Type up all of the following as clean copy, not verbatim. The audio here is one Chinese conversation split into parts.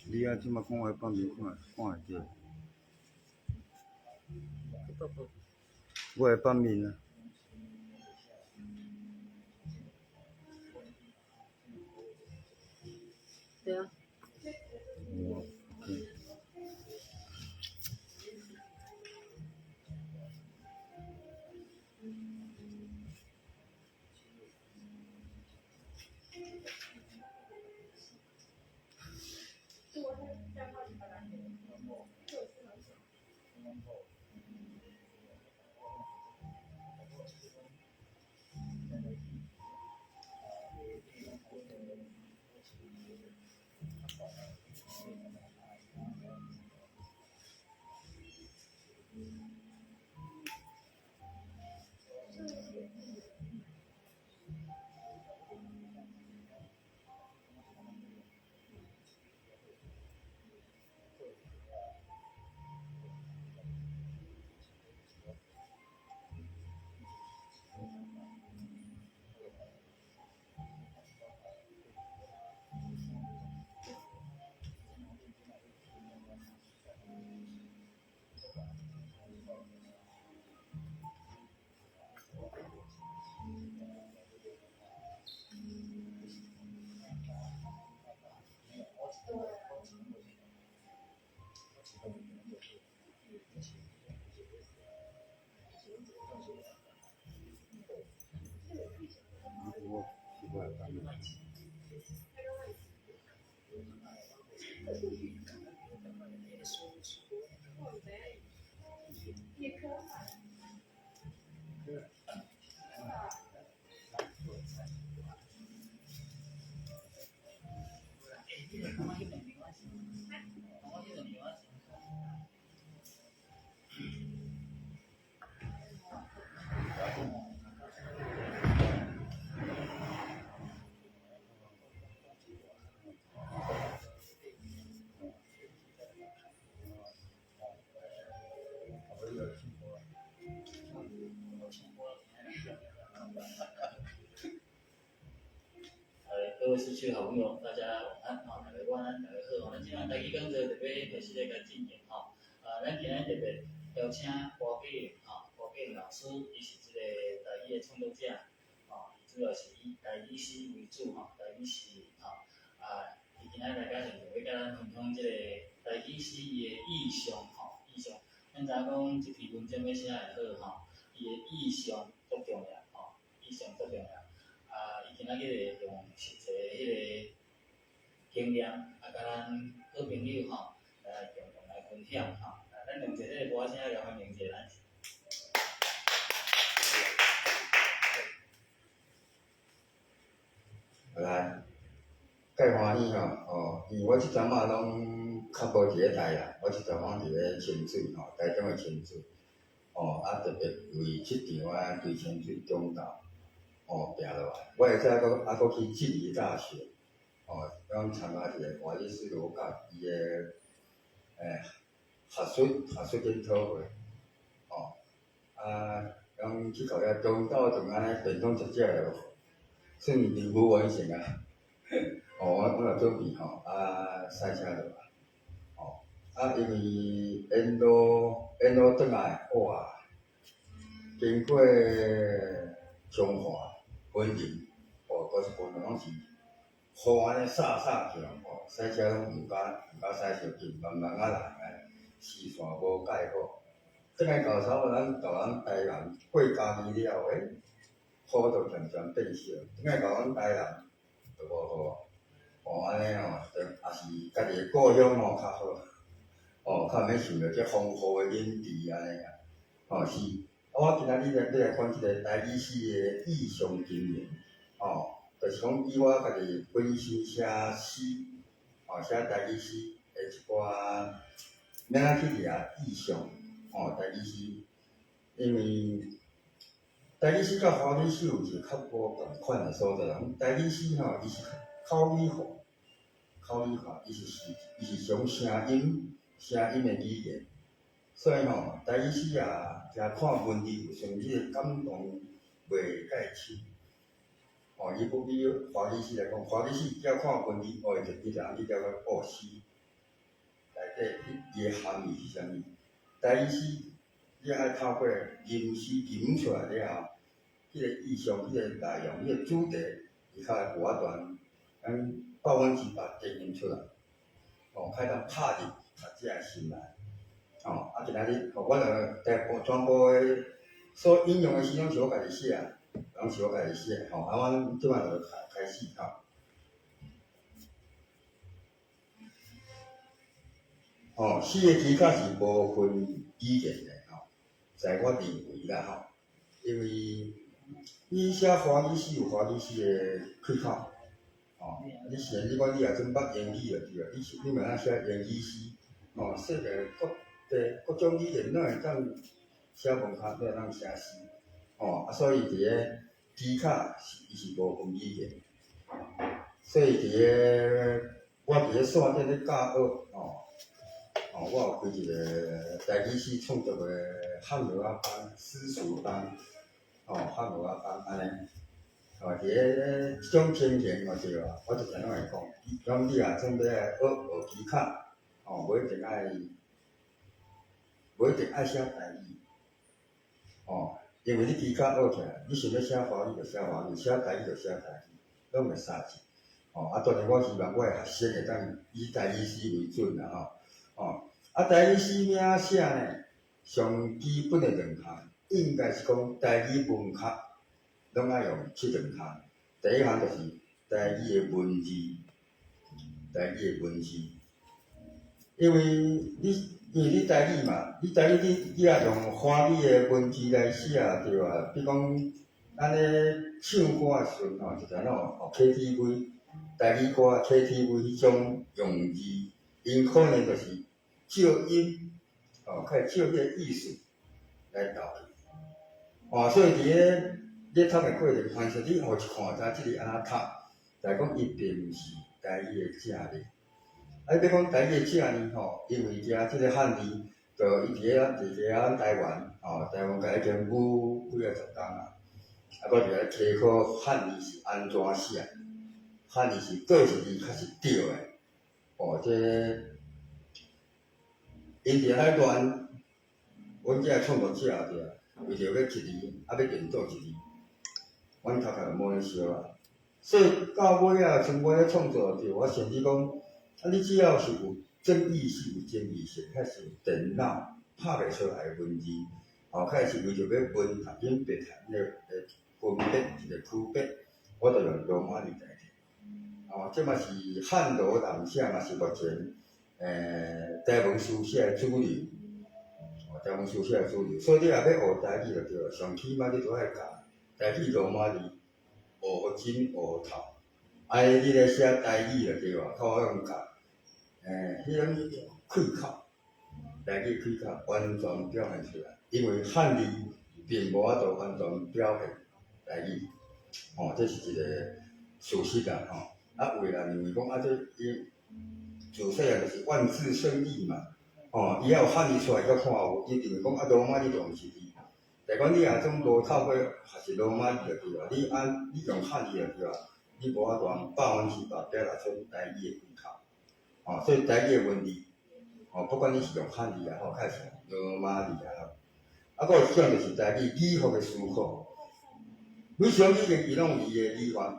你啊，即马讲话方面看会着，我的方面啊。对啊。哦，OK。我是我的方面。各位失去好朋友，大家晚安哈，大家晚安，大家好。咱今晚台语讲座特别开始来个进行哈。咱今日特别邀请郭建郭建老师，伊是这个台语的创作者，主要是以台语诗为主台语诗伊今仔来到现场要甲咱分享这个台语诗伊的意象意象。咱知影讲一篇文章要写会好伊的意象足重要意象足重要。伊今仔日用实际迄个经验甲咱好朋友来共同来分享咱用一个歌声来欢迎一下咱。来，介欢喜因为我即阵仔拢较无伫咧台啦，我即阵拢伫咧清水台中的清水特别为即场对清水中道拼落来。我会使阁去静宜大学讲参加一个华丽斯罗甲伊的学术研讨会讲去到遐中道就安尼变通一只咯，算名不完成啊。我有准备赛车落来因为沿路转来哇，经过彰化、云林都是分拢是雨安尼洒起来赛车拢毋敢驶伤紧，慢慢来，视线无介好。转来到差不多咱台南过嘉义了雨就渐渐变小，转来到阮台南就无雨安尼就也是家己的故乡较好较免想着遮丰富的领地安尼是。我今仔日要来讲一个台语诗的意象经验就是讲以我家己本身写诗写台语诗的一寡免去掠意象台语诗，因为台语诗甲华语诗有一个较无共款的所在台语诗伊是口语化，伊是从声音的语言，所以台语诗也看文字有像即个感动袂介深哦，伊不比华语史来讲，华语史要看文字，哦，就伊就按去叫做古诗，内底伊个含义是啥物？台语史你爱透过吟诗吟出来了后，迄个意象、迄个内容、迄个主题，伊较会有法段，咱百分之百呈现出来，哦，较当拍入读者个心内。哦，今仔日，我全部诶所引用诶诗，拢是我家己写，拢是我家己写，我即摆就开始诗诶技巧是无分语言诶在我认为啦因为你写华语诗有华语诗诶技巧，你写你讲你也真捌英语就对啊，你嘛写英语诗，说个各种语言拢会当写文学，都会当写诗，所以伫个技巧伊是无分语言，所以我伫个线顶咧教学，我有开一个台语诗创作诶汉语啊班、私塾班，汉语啊班安尼，伫个即种情形对啊，我就常拢会讲，讲你啊准备来学技巧，无一定爱写台语，因为你技巧学起来，你想要写华语就写华语，写台语就写台语，拢袂杀去。当然我希望我诶学生会当以台语诗为准啦台语诗名写呢，上基本诶两项，应该是讲台语文学，拢爱用即两项。第一项就是台语诶文字，因为你台语嘛，你台语你也用华语诶文字来写对吧？比如讲，咱咧唱歌诶时阵就知影KTV 台语歌 KTV 迄种用字，因可能就是照音，较会照迄个意思来斗去。所以伫个你读诶过程，凡是你互一看知即个安怎读，来讲伊并毋是台语诶正字。你要讲台语诶正字因为遮即个汉字，就伊伫咱台湾，台湾甲已经几啊十工啊，搁伫咧稽考汉字是安怎写，汉字是倒一字较是对诶。因伫遐乱，阮遮创作者对啊，为着要一字，要练倒一字，阮头壳就无咧烧啊。所以到尾啊，像我咧创作对，我甚至讲，你只要是有争议性、遐是有电脑拍袂出来诶文字，较是为着要文读音白读咧分别一个区别，我就用罗马字代替。即嘛是汉罗人写嘛是目前台湾书写诶主流，所以你若要学台语就对了，上起码你都爱教台语罗马字，学真学透。你咧写台语就对了，靠我用教，迄种气口，台语气口完全表现出来，因为汉字并无法度完全表现台语，这是一个事实啦为了认为讲这伊自细汉就是万字生义嘛，伊也有汉字出来，才看有，伊认为讲罗马字就毋是字，但讲你若种无透过学习罗马字就对了，你用汉字就对了，你无法度100%表达出台语诶气口，所以台语诶文字，不管你是用汉字也好，还是罗马字也好，搁有一种就是台语语法诶思考，每种语言伊拢有伊诶语法。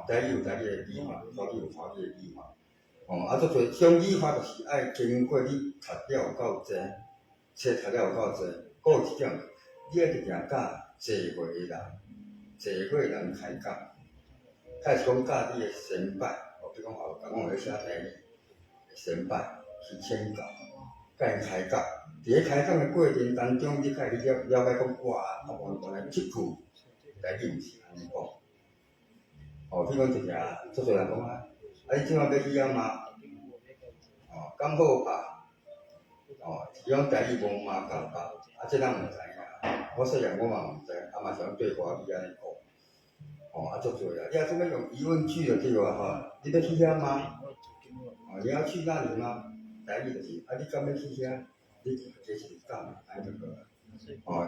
台语有台语诶语法，华语有华语诶语法。足侪种语法就是爱经过你读了有够济，册读了有够济。搁有一种，你爱直定教济岁诶人开讲，开始讲教你诶先摆，比如讲甲阮有咧写台语，先摆去请教，甲因开讲。伫咧开讲诶过程当中，你甲伊了解讲哇，原来即句台语毋是安尼讲。比如讲一定，足侪人讲你即摆要去遐嘛？敢好吧？是讲台语无嘛共吧？这咱毋知影。我细汉我嘛毋知，嘛是用对华语安尼讲。足侪你若做要用疑问句就对啊你要去遐吗？你要去那里吗？台语就是，你敢要去遐？你这是敢，安尼就过来。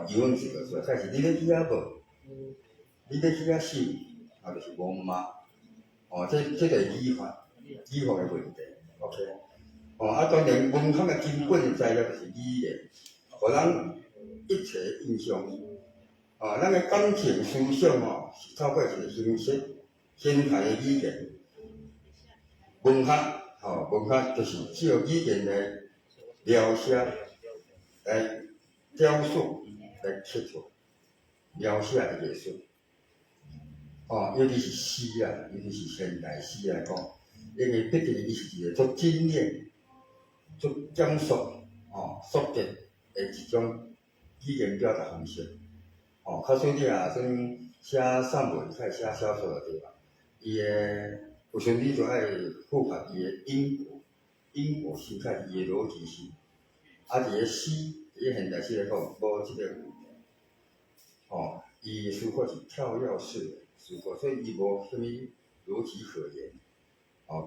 疑问句就出来，开始你要去遐无？你要去遐是？就是无嘛，这个语法的问题 ，OK，当然文学的基本材料就是语言，互人一切印象，咱的感情思想是透过一个形式形态的语言，文学就是借语言来描写、来雕塑、来刻出、描写的艺术。尤其是诗啊，尤其是现代诗来讲，因为毕竟伊是一个足精炼、足简述、速结的一种语言表达方式。较所以你若算写散文、开写小说对吧？伊的有时你就爱复合伊的因果性，甲伊的逻辑性。伫个诗，伫个现代诗来讲，无即个问题。伊的书法是跳跃式的书法，所以伊无啥物逻辑可言。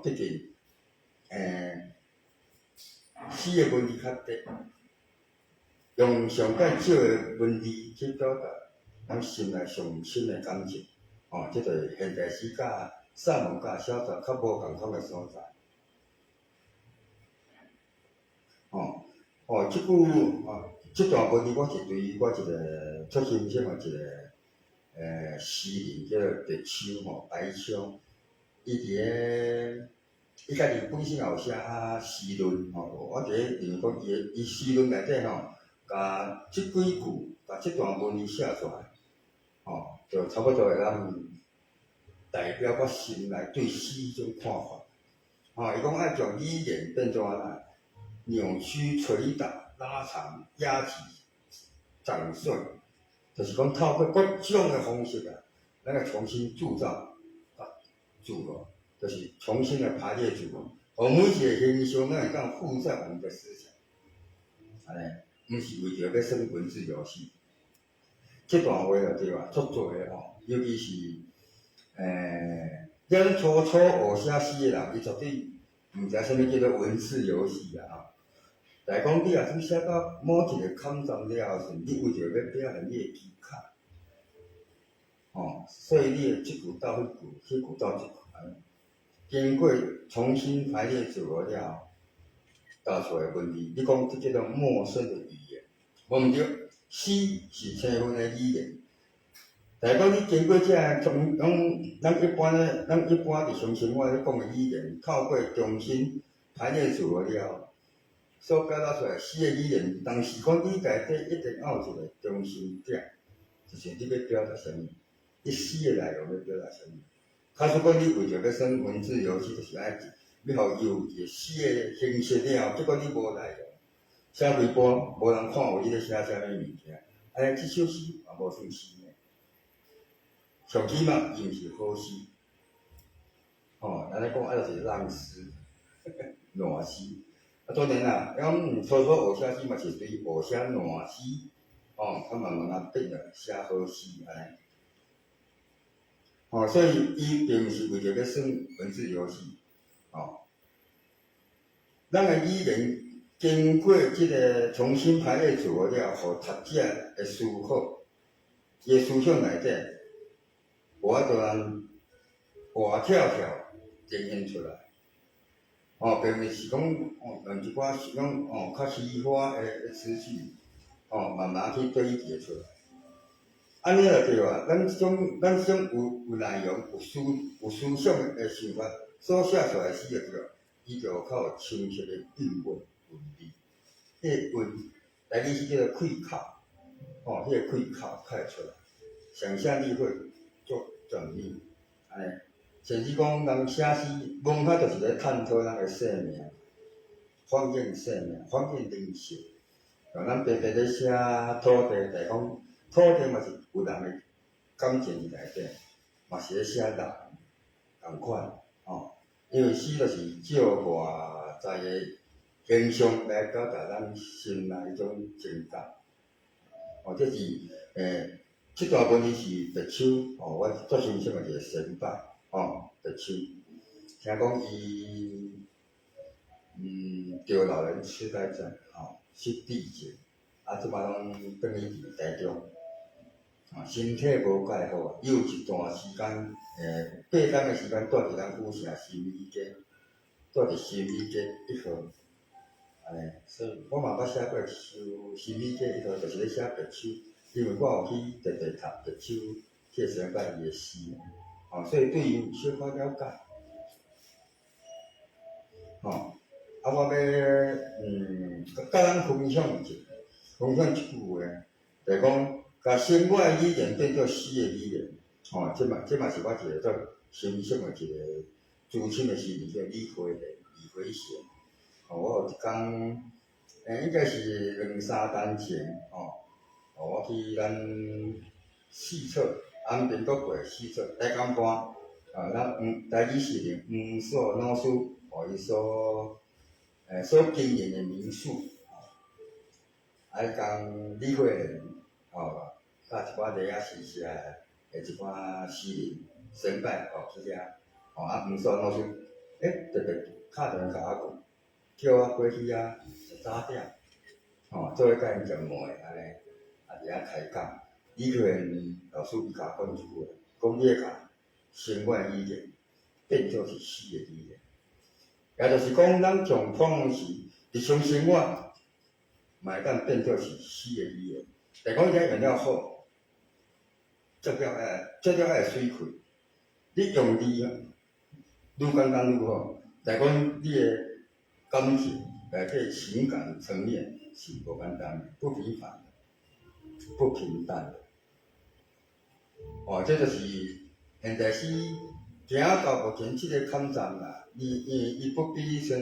毕竟，诗的文字较窄，用上介少的文字去表达咱心内上深的感情。即个现代诗甲散文甲小说较无共款的所在。即段文字我是对我一个足欣赏的一个诗人叫做白秋白秋，伊家己本身也有写诗论我伫咧认为讲伊诗论内底甲即几句甲即段文字写出来，就差不多会当代表我心内对诗迄种看法。伊讲爱将语言变作安扭曲、捶打、拉长、压挤、展碎，就是讲透过各种的方式咱来重新铸造、组合，就是重新的排列组合。每一个形象咱会当附在我们的思想，毋是为着要耍文字游戏。这段话就对足多的尤其是咱初学写诗的人，伊绝对毋知啥物叫做文字游戏来讲，你若是写到某一个坎站了后，你为着要表现你的技巧，所以你的即句到迄句，迄句到即句，经过重新排列组合了后，导出来的文字，你讲这叫做陌生的语言，无毋对，诗是青分的语言。来讲，你经过这从咱一般日常生活咧讲的语言，透过重新排列组合了后。所表达出来诗的语言，但是讲你内底一定要有一个中心点，就是你要表达啥物，你诗的内容要表达啥物。假使讲你为着要耍文字游戏，就是爱要互伊有一个诗的形式了后，结果你无内容，写几波无人看有你咧写啥物物件，即首诗也无算诗呢。上起码伊毋是好诗，咱咧讲就是烂诗、烂诗。当然啦，初学学写诗嘛是对学写烂诗，慢慢变了写好诗安尼。所以伊并毋是为着要耍文字游戏，咱的语言经过即个重新排列组合了，互读者的思考，伊的思想内底，有法度通活跳跳呈现出来。并毋是讲用一寡是讲较虚华的词句，慢慢去堆叠出来。安尼就对啊，咱即种有内容、有思想的想法所写出来诗就对啊，伊就较有清晰的韵味、韵味。迄个韵，台语是叫做气口，迄个气口较会出来，想象力会做缜密，安尼。甚至讲，人写诗，文学就是咧探讨咱的生命，反映生命，反映人性。像咱白白咧写土地，来讲土地嘛是有人的感情内底，嘛是咧写人共款，因为诗就是照外在的形象来表达咱心内迄种情感。这是这段文字是白秋，我足欣赏的一个先辈。白秋，听讲伊得老人痴呆症，失智症，即摆拢转去伫台中，身体无介好，伊有一段时间8天的时间住伫咱府城心理街，住伫心理街1号，安尼。所以我嘛捌写过收心理街1号，就是咧写白手，因为我有去特别读白手迄个时阵甲伊的诗，所以对伊有小可了解。我要甲咱分享一句话，就是讲，甲生活的语言变做诗的语言，这嘛是我一个做欣赏的一个资深的诗人，叫李辉贤。我有一天，应该是2-3天前，我去咱四处安平国过四处大港湾，咱台语诗人黄所老师，伊所经营的民宿，迄讲李慧莲，甲一寡在写诗写的一寡诗人神拜去遐，黄所老师，特别敲电话甲我讲，叫我过去遐10早点，做伙甲因食糜安尼，伫遐开讲。李慧莲老师伊甲我讲一句话，讲你要甲生活语言变做是诗的语言，也就是讲，咱上创是日常生活，嘛会当变做是诗的语言。但讲遮用了好，接了爱水开，你用字愈简单愈好。但讲你的感情内底情感层面是无简单的，不平凡的，不平淡的。这就是现代诗行到目前这个坎站啦。伊不比像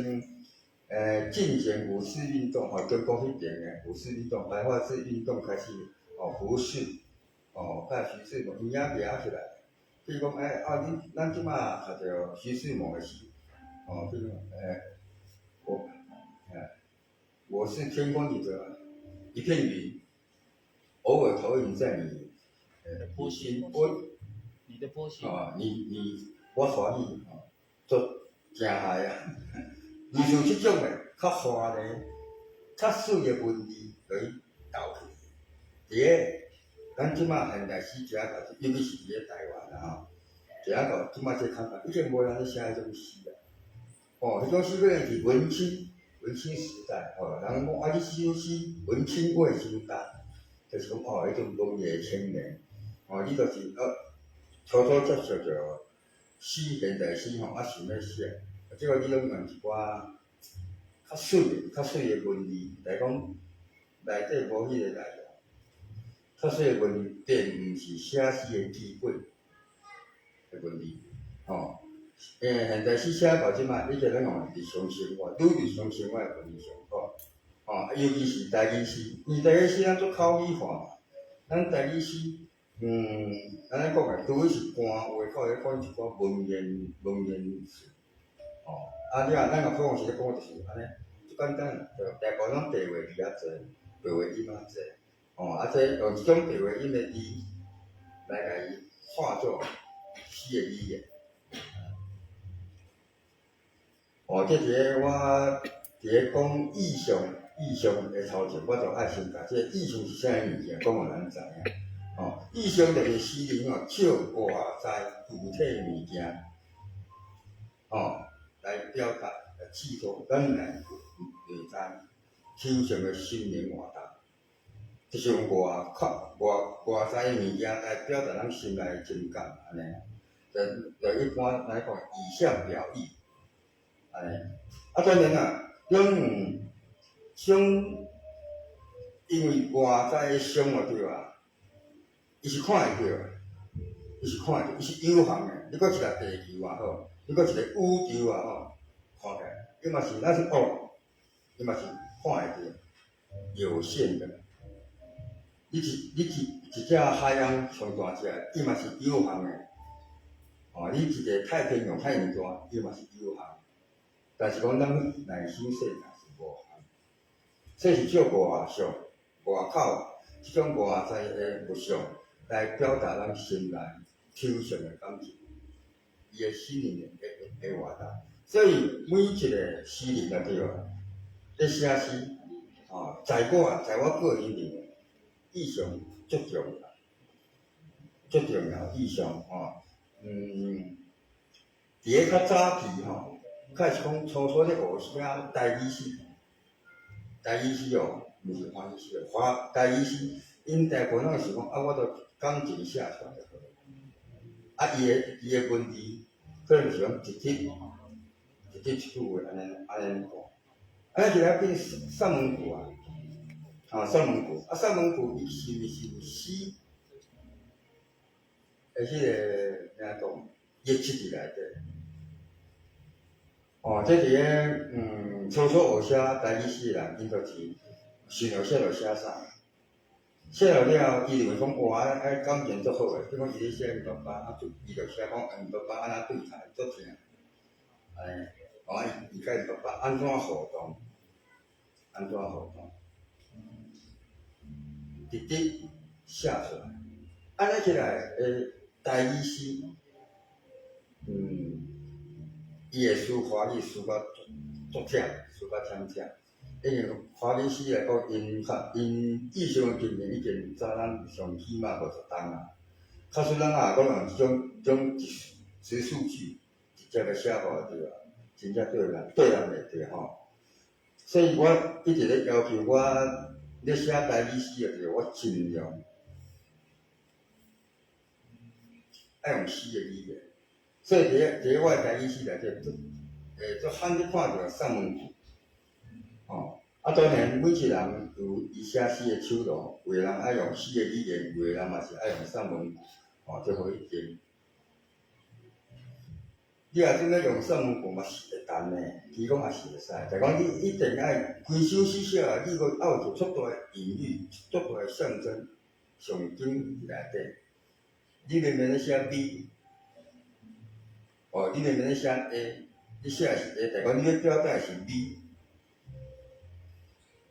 进前五四运动，中国迄边的五四运动、白话字运动开始，胡适，甲徐志摩，伊也掠起来。比如讲，咱即马读着徐志摩的诗，比如我是天空里的一片云，偶尔投影在你波心，你的波心，我欢喜，做诚嗨啊！类似即种的较花的、较水的文字，可以投去。咱即马现代诗遮个，尤其是伫咧台湾啦遮个即马这看法，已经无人咧写迄种诗啦。迄种诗可能是文青时代，人讲你写诗文青味伤重，就是讲迄种农业青年，你就是初接触着诗现代诗想要写，即个你拢用一寡较水的文字，来讲内底无迄个内容，较水的文字并毋是写诗的基本的文字，现代诗写到即摆，你就咱用日常生活，愈日常生活的文字上好，尤其是台语诗，因为台语诗咱做口语化嘛，咱台语诗，安尼讲个，除非是官话，靠咧讲一寡文言词，咱若讲是咧讲就是安尼，最简单，大部分拢白话字较侪，白话音较侪，这用一种白话音的字来甲伊化作诗的语言。这一个我伫咧讲意象的头前，我就爱先甲这意象是啥物件，讲互咱知影。意象就是诗人借外在具体的物件，来表达、来寄托咱内在抽象的心灵活动，就是用外在的物件来表达咱心内的情感，安尼。就一般来讲，以象表意。安尼，当然啦，因为外在的象对吧？伊是看会到，伊是有限的。你搁一个地球也好，你搁一个宇宙也好，看起来，伊嘛是伊嘛是看会到，有限的。你一只海洋上大只，伊嘛是有限的。你一个太平洋太大，伊嘛是有限。但是讲咱内心世界是无限，这是借外向、外口即种外在的物象来表达咱心内抽象的感情，伊的心灵的活动。所以每一个诗人啊，对啊，咧写诗，在我个人认为，意象足重要。最重要意象吼，伫个较早期吼，开始讲初初咧学写台语诗，台语诗哦，毋是华语诗哦，台语诗，因大部分拢是讲我著感情写出来就好。伊个文字可能是讲一句一句话安尼讲，安尼起来变散文句散文句，散文句伊是毋是有诗？迄个怎讲约束伫内底？这伫个初初学写台语诗的人，因就是想要写就写啥，写了了，伊认为讲哇，感情足好诶，比如讲伊咧写因爸爸，伊就写讲因爸爸安怎对他足疼，安尼，伊甲因爸爸安怎互动，直直写出来，安尼起来诶，台语诗，伊会抒华语抒到足忝，抒到忝忝。因为华语诗来讲，因以上诶经验已经早咱上起码50档啊。假使咱也讲用种直述句，直接来写法对啊，真正对人袂对吼。所以我一直咧要求我咧写台语诗诶时候，我尽量爱用诗诶语言。所以伫我台语诗内底，足罕去看到散文句，当然每一人有伊写诗诶手段，有诶人爱用诗诶语言，有诶人嘛是爱用散文句，就好一点。你若准要用散文句嘛是会当诶，其讲也是会使，就讲你一定爱规首诗写来，你个要有足大诶隐喻、足大诶象征、象征伫内底。你明明咧写 B。你明明咧写 A， 你写是 A， 但讲你要表达是 B，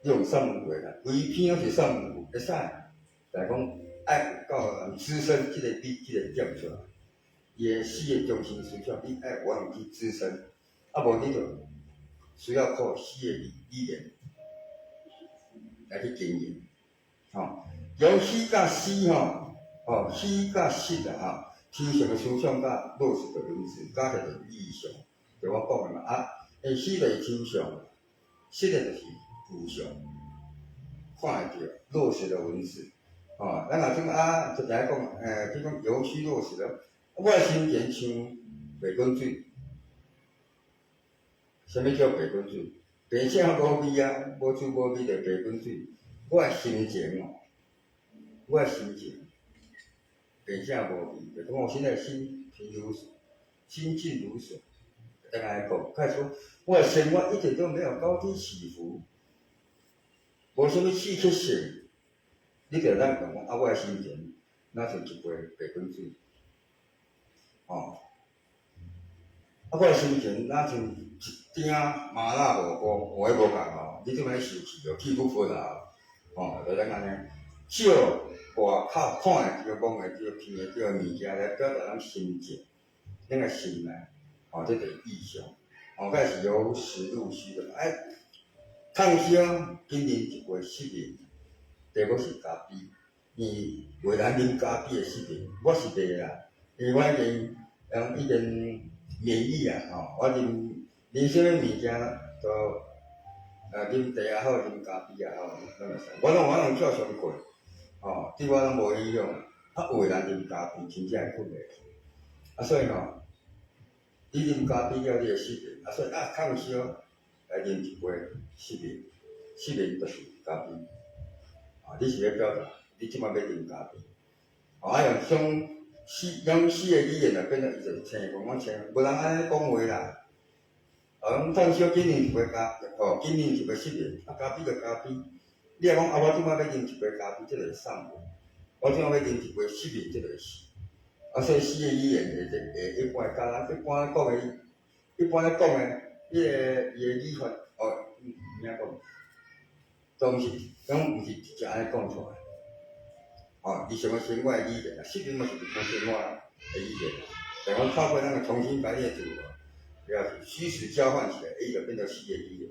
你用散文句啦，规篇拢是散文句，会使，但讲爱有够人滋生即个 B 即个点出来，伊个诗个中心思想，你爱有法去滋生，无你就需要靠诗个语言来去经营，由诗甲诗诗甲诗啊抽象的思想甲落实的文字，加起来就是意象，就我讲的嘛诗就是抽象，诗的就是具象，看会到落实的文字，咱若种就来讲，比如讲由虚落实了，我的心情像白滚水，啥物叫白滚水？白啥无味啊，无滋无味就白滚水。我的心情白啥无味？就讲我现在心平如水，心静如水。当然讲，开始我的生活一点都没有高低起伏，无啥物刺激性。你着咱讲我的心情，若像一杯白滚水，我的心情若像一鼎麻辣火锅，我无共你即摆受气气不分就咱安尼少外口看会着、讲会着、闻会着物件来表达咱心情，咱个心内，这就是意象。甲是由实入虚的，烫烧今年一杯失眠，第五是咖啡，为人啉咖啡的失眠，我是袂啦，因为我已经免疫啊，我啉啥物物件都啉茶也好，啉咖啡也好，拢会使，我拢照常过，对我拢无影响。有诶人啉咖啡真正会困袂去，所以你啉咖啡了，你会失眠，所以烫烧来啉一杯失眠就是咖啡，你是要表达你即摆要啉咖啡，用诗的语言就变做伊就是青讲青，无人安尼讲话啦。烫烧今年一杯今年一杯失眠，咖啡就咖啡。你若讲我即摆要啉一杯咖啡，即就是送文；我即摆要啉一杯失眠，即就是诗。所以诗的语言会一般甲咱一般咧讲的，迄个语法怎讲？都毋是直接安尼讲出来。日常的生活的语言失眠嘛是日常生活的语言但讲透过咱个重新排列组合。虚实交换起来，伊就变做诗的语言。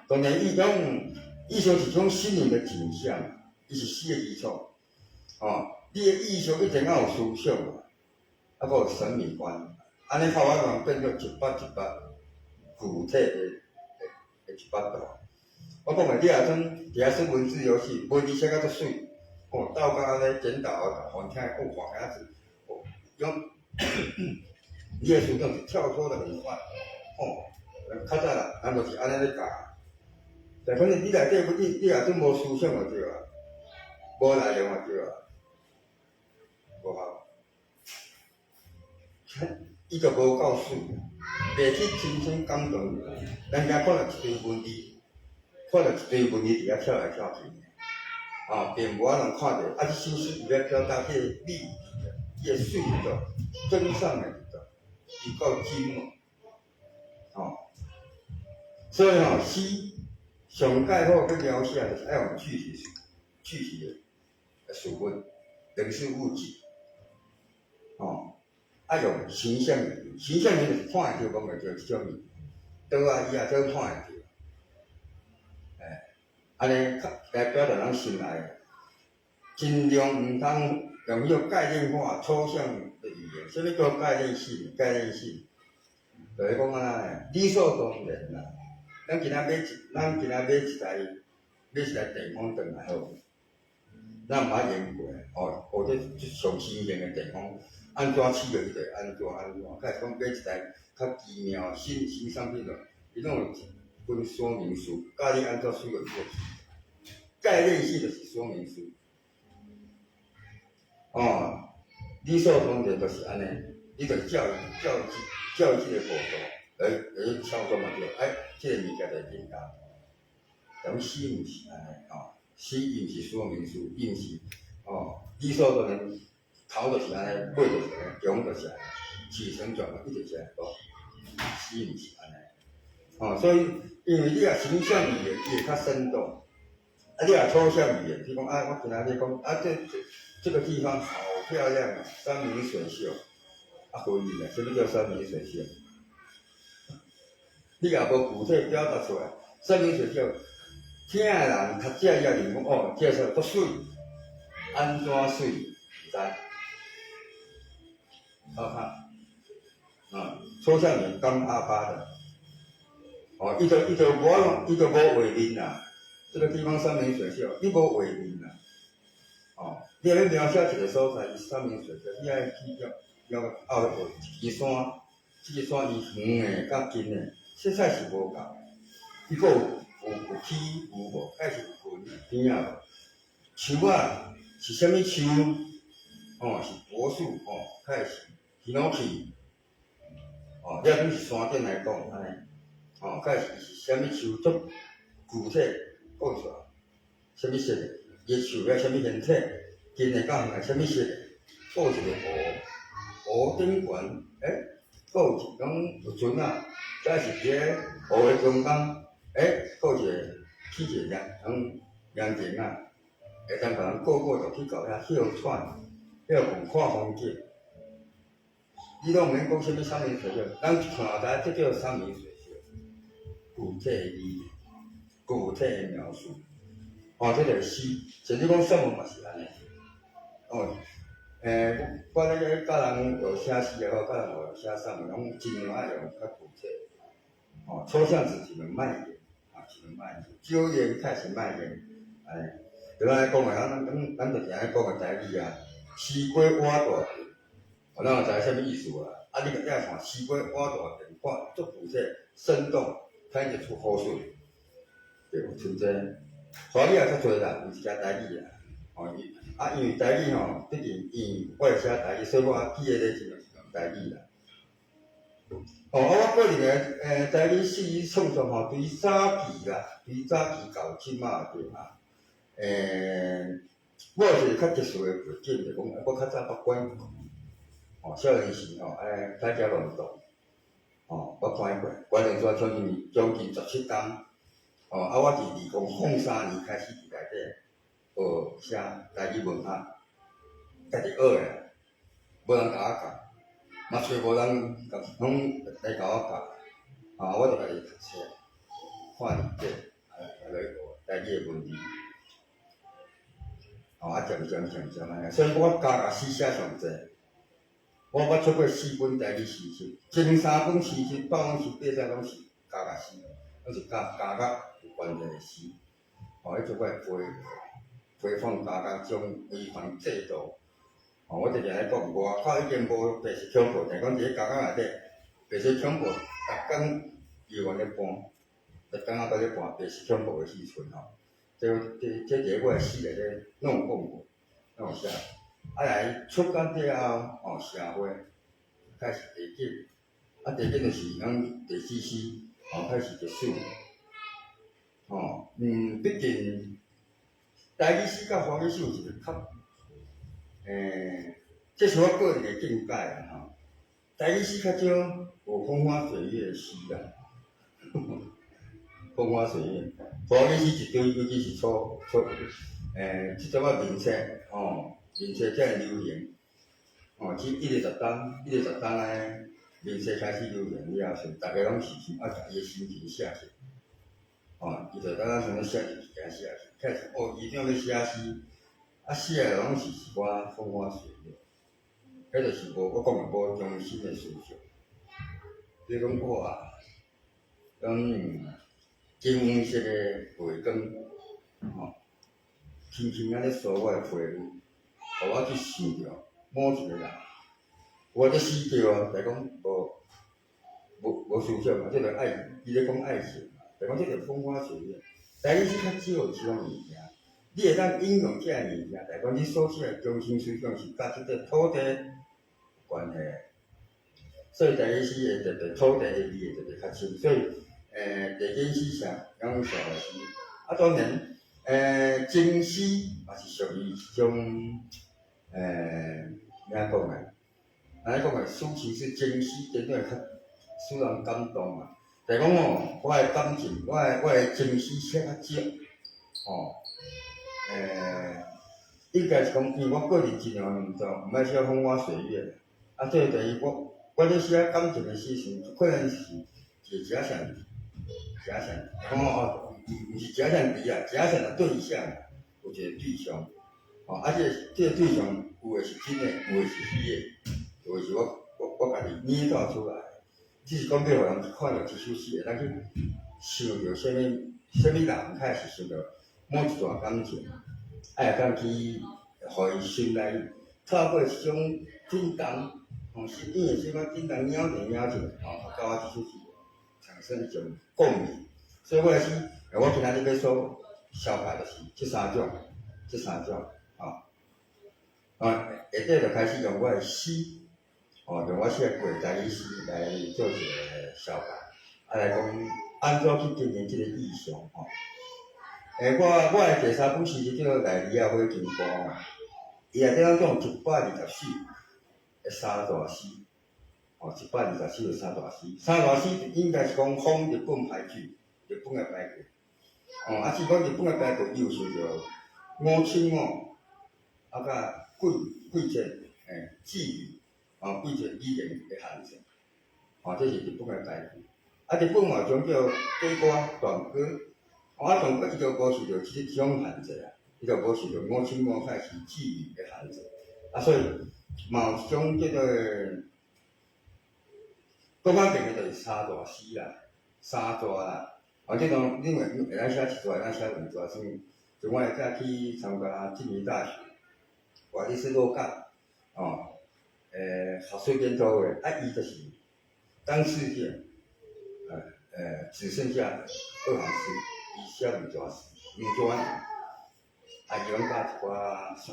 当然，伊种意象是种心灵的景象，伊是诗的基础。你的意识一定要有思想啊，啊，佫有审美观，安尼头发可能变做一摆一摆具体的一摆图。我讲诶，你若算伫遐算文字游戏，文字写甲足水，斗甲安尼剪刀互听画下子，用你诶思想是跳脱得很快，较早啦，咱就是安尼咧教，但反正你内底你若真无思想就对啊，无内容就对啊，无效。伊就无够水，袂去亲身感动人。咱遐看到一堆文字，看到一堆文字伫遐跳来跳去，并无法通看到，这首诗伊咧表达迄个美，迄个水伫度，真善的伫度，伊够精哦，所以诗上介好要描写，就是要用具体的事物，人事物质，用形象语，形象语就是看会着讲会着即种物，倒啊伊也做看会着，安尼来表达咱心内，尽量毋通用迄种概念化、抽象的语言。什么叫概念性？概念性，就是讲啊，理所当然啦。咱今仔买一台电风转来好，咱毋捌研过，或者上新型的电风。安怎试落去就安怎，假如讲买一台较奇妙新产品咯，伊拢有分说明书，教你安怎使落去。概念性就是说明书，理所当然就是安尼，你着教育即个步骤来操作嘛对，即个物件就简单。但诗毋是安尼，诗伊毋是说明书，伊毋是理所当然。头就是安尼，尾就是安尼，中就是安尼，起承转合一直是安尼，诗毋是安尼。所以因为你若形象语言，伊会较生动；你若抽象语言，比如讲我今仔日讲这个地方好漂亮啊，山明水秀，可以啦。什么叫山明水秀？你若无具体表达出来，山明水秀，听的人读者也认讲介绍足水，安怎水毋知。抽象语干巴巴的，伊就无画面啦。这个地方山明水秀，你无画面啦。你要描写一个所在，伊山明水秀，你爱去要一支山，这个山伊远的甲近的，色彩是无共。伊个有起有无，还是有云边啊？树啊是啥物树？是柏树还是？ヒノキ，你若是山顶来讲，安尼，甲是啥物树足具体讲出来，啥物色的，伊个树了啥物形体，近的到远的啥物色的，还有一个湖顶悬，还有一种有船啊，再是伫个湖的中间，还有一个起一个凉亭啊，会当甲人过就去到遐休喘，遐看风景。你拢毋免讲啥物山明水秀，咱一看知这叫山明水秀，具体的意义，具体的描述，这就是诗。甚至讲散文嘛是安尼，我咧教人有写诗也好，教人有写散文，拢尽量爱用较具体，抽象字尽量卖言，尽量卖言，少言开始卖言，安尼。就咱来讲个，咱就定咧讲个台语啊，西瓜挖大条，咱就知啥物意思啊？你个遐看西瓜挖大条，看足具体、生动，看得出好水，对，像这，所以也较侪啦，毋是加台语啦，因为台语毕竟因我会写台语，所以我记的咧尽量是用台语啦。我个人的台语诗创作对早期到即马对我有一个较特殊的背景，就讲我较早捌管少年时大家乱动，我看过，管连续将近17天，我是2003年开始伫内底学写台语文学，家己学的，无人甲我教，嘛找无人拢来甲我教，我就家己读册，看理解，来学台语的文字。渐安尼，所以我加诗写上济，我出过4本台语诗集，前3本诗集百分之80拢是加诗，拢是加有关系的诗。迄做过推广种违反制度。我直直咧讲，外口已经无白色恐怖，但讲伫咧加内底，白色恐怖逐工议员咧搬，逐工都咧搬白色恐怖的戏出这伫咧我的诗内底拢有讲过，拢有写。来出家了后，社会开始地震，地震就是讲地基师开始结束。毕竟台语诗甲华语诗有一个较，这是我个人的见解啦台语诗较少有风花雪月的诗啦，风花雪月，华语诗一堆，尤其是即阵啊面册面册才会流行，即1日10单咧，面册开始流行了后，大家拢是把伊的心情写起。伊就当像写日记写去，开始伊怎要写诗，写的拢是一寡风花雪月，迄就是我讲的无中心的思想。比如讲我金黄色的月光，轻轻咧扫我的皮肤，互我去想着某一个人，我咧死着，但讲无思想嘛，即个爱，伊咧讲爱情。就讲即个风花雪月，台语是较少有即种物件，你会当应用即个物件，但讲你所写的中心思想是甲即个土地有关系，所以台语诗会特别土地的字会特别较深，所以地景诗上讲社会诗，当然情诗嘛是属于一种怎讲呢？咱讲的抒情是情诗，真正较使人感动嘛。但讲我的感情，我的情绪写较少，应该是讲，因为我个人尽量毋爱写风花雪月，所以等于我咧写感情的时阵，可能是一个假想敌，毋是假想敌啊，假想的对象，有一个对象，这个对象有诶是真诶，有诶是虚诶，有诶是我家己捏造出来。只是讲要互人看到一首诗，会当去想到什么人，开始想到某一段感情，会当去互伊心内透过一种震动，心里的什么震动鸟一下，甲我这首诗产生一种共鸣。所以我的诗，我今仔日要所消化就是这三种，下底就开始用我的诗。用我写过台语诗来做一个消化，来讲安怎去经营这个意象我的第3本诗就叫《来离啊火金波》伊内底讲124个三大诗，124个三大诗，三大诗应该是讲仿日本俳句，日本的俳句，是讲日本的俳句优秀着五清五，甲贵贱寄语。规则语言的限制，这是日本的代志。日本嘛有种叫假歌、断歌，断歌伊就无受着这种限制啊，伊就无受着五清五彩是字语的限制。所以嘛有一种叫做更较便的就是三大诗啦，三抓啦。这种你会当写一抓，会当写两抓，像我会早去参加静宜大学，我去说罗岗，学术研讨会，伊就是当世界，只剩下2行诗，伊写2抓诗，2抓呢，伊拢甲一寡像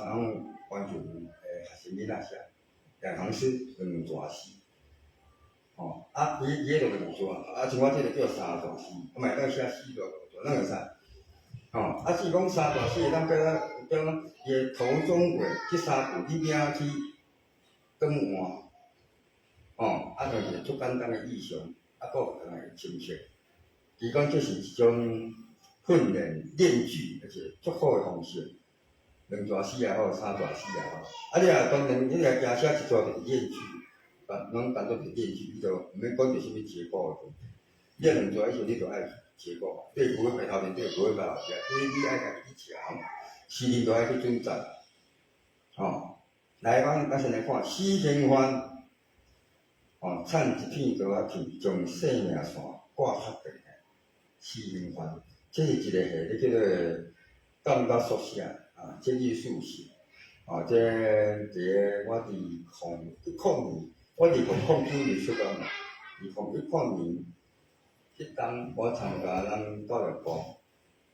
完全学生囡仔写2行诗，2抓诗，伊迄就2抓，像我这个叫3抓诗，嘛会当写4抓5抓，咱会使，至于讲3抓诗会当叫伊的头中尾这3句，你领去转换，就是足简单的意象，佫有清晰。伊讲这是一种训练句，而且足好的方式。2抓诗也好，3抓诗也好，你当然你来惊写1抓就是练句，拢当作是练句，你就毋免管着什么结构的问题。你2抓以后，你就爱结构，对不会摆头前，对不会摆后壁，你爱家己去调。诗人就爱去准赞，吼，来咱先来看死刑犯，吼，趁一片刀仔片，将生命线挂较长的死刑犯，这是一个系咧叫做感觉缩写啊，这艺术是，哦，这个我伫2010年，我伫2009年出道嘛，2010年，迄当我参加咱教育部，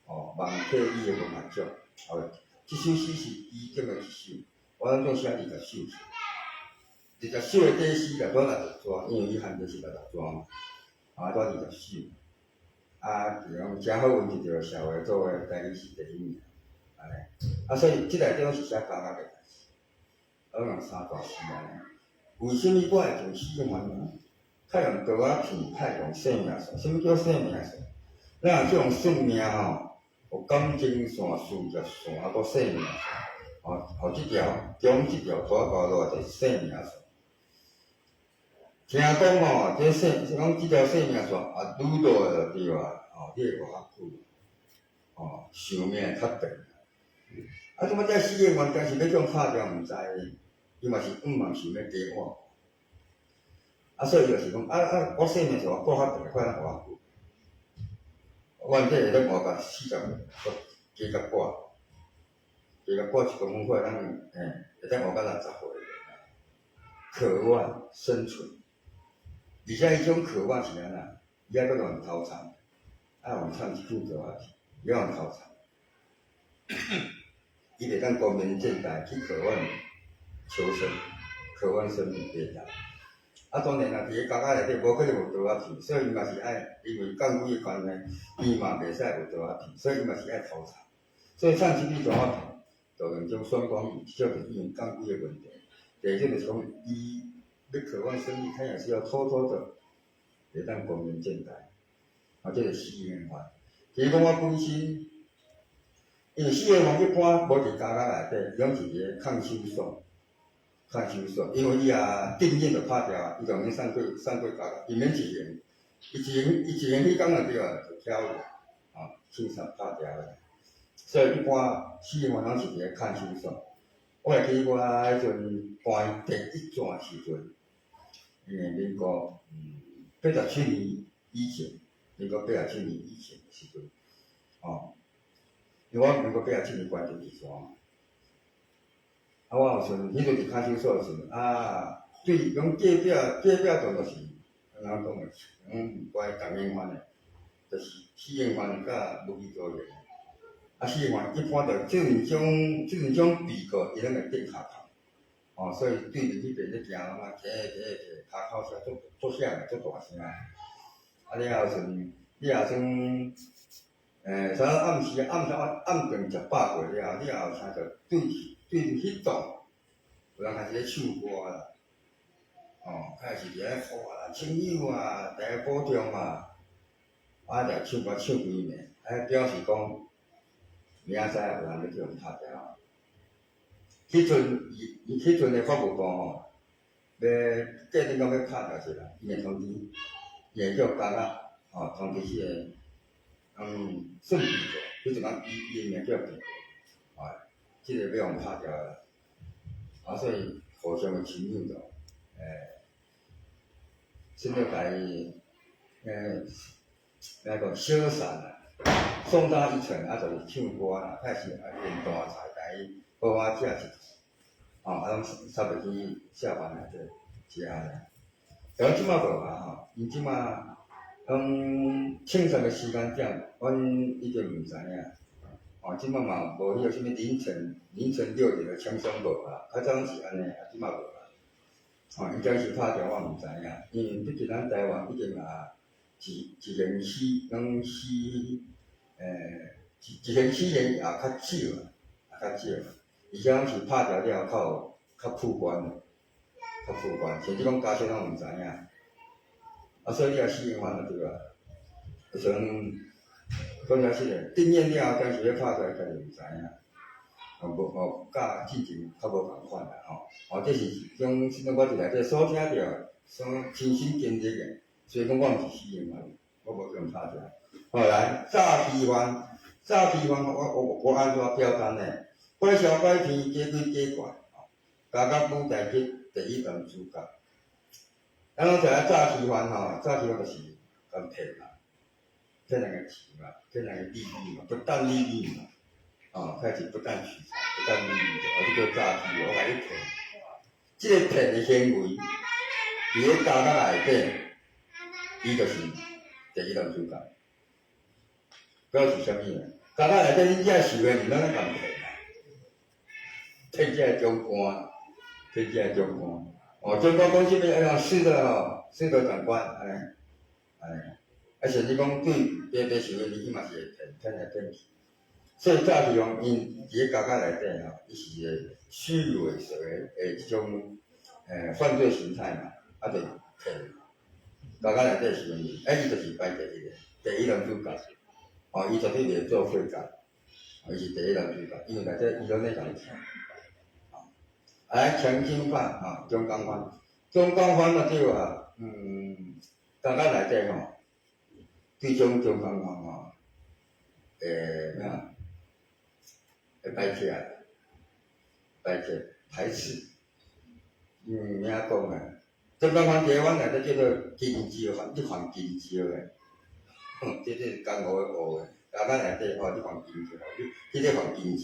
哦，网课语的文学奖，哦，即首诗是其中的一首，我当中写20首，20首的底诗来多60纸，因为伊限制是60纸嘛，啊，多20首，啊，就讲真好运一着社会组的台语是第1名，安尼，啊，所以即内底拢是写家家的代志，拢用3大诗安尼。为什么我会从死刑犯呢？较用刀仔片，较用生命线。什么叫生命线？咱若即种算命吼，有感情线、事业线，啊，搁生命线。吼即条，中即条拖到落就是生命线。听讲吼，讲即条生命线啊，愈多就对啊，吼，你会活较久，吼，寿命较长。啊，即摆这死刑犯，但是要怎拍掉毋知，伊嘛是想要加我。啊，所以就是讲，我生命线过较长，快咱活较久。阮这下咧活到40岁，加甲我1公分快，咱会当活到60岁。渴望生存，而且迄种渴望是安那，伊还搁用偷藏，用藏一片刀仔片，伊用偷藏，伊袂当光明正大去渴望求生，渴望生命袂当。啊，当然啦，伫个家家内底无可能有刀仔片，所以伊嘛是爱，因为监狱的关系，伊嘛袂使有刀仔片，所以伊嘛是爱偷藏。所以藏一片刀仔片，就用种双光语，少就是因为监狱的问题。第二就是讲，伊要渴望生命，他也是要偷偷的，会当光明正大。啊，这个死刑犯。其实讲我本身，因为死刑犯一般无伫家家内底，拢是伫个看守所。看守所，因为伊也定谳就拍掉，伊就免送过家家，伊免执行，伊执行迄工就对啊，就跳去，警察拍掉了。所以一般死刑犯拢是伫个看守所。我会记我迄阵搬第1卷时阵，因为民国87年以前，民国87年以前时阵，因为我民国87年搬第2卷。啊，我有时阵迄阵伫看守所的时阵，对讲隔壁栋就是，安怎讲诶，乖共刑犯诶，就是死刑犯甲无期徒刑。啊，死刑犯一般着即两种被告，伊拢会顶下骹，所以对面迄边咧行嘛，骑骹口声足响诶，足大声。啊，了后阵，你也算，啥暗时暗顿食饱过了，你也有听着对迄栋，有人开始咧唱歌啦，开始伫咧呼啊、亲友啊、大家保重嘛，就唱歌唱几暝，表示讲明仔载有人要叫人拍掉。迄阵的法务部吼，要决定讲要拍掉一人，伊会通知，伊会叫家长通知迄个算被告，迄阵讲伊名叫被告，即个要互拍掉啦。所以互相的亲友着，先要甲伊，那个消散啦，送他一程，就是唱歌啦，开始练大菜，甲伊好好食一顿，拢差不多去下班来食咧。但即马无啊因即马清晨的时间点，阮已经毋知影。即摆嘛无迄个啥物凌晨6点的枪声无啊，较早是安尼，即摆无啊。应该是拍掉我毋知影，因为毕竟咱台湾已经一连死，拢死，一连死人也较少啊，而且拢是拍掉了后较曝光，甚至讲家属拢毋知影。所以你也死刑犯就对啊，就像讲了是个定谳了后，当时要拍出来，家己毋知影，甲之前较无共款啦这是种现在我伫内底所听着，所亲身经历的，所以讲我毋是死刑犯，我无叫人拍掉。来诈欺犯，早期我安怎标单呢？我小摆片加几加怪，加到舞台剧第一男主角。咱拢知影早期番就是共骗嘛，骗人个钱嘛，骗人个利益嘛，不当利益嘛，开始不当取财，不当利益，这叫早期，我甲你骗。即个骗的行为，伫咧家庭内底，伊就是第一男主角。表示啥物呢？家庭内底恁遮受的，毋通共骗嘛，骗遮长官，骗遮长官。长官讲啥物？哎是的是的长官，安尼，甚至讲对别受的，伊嘛是会骗来骗去。所以早期因伫咧家庭内底伊是一个虚伪的即种犯罪形态嘛，就骗。家庭内底是问题，伊就是排第一男主角。伊绝对袂做废工，伊是第一男主角，因为内底伊拢咧共听。强经犯中工犯，中工犯对啊，家庭内底对中工犯会排斥，名讲中工犯伫阮内底叫做金招犯，即款金招诶。这是江湖的学的，家庭内底即款金招，即个黄金招，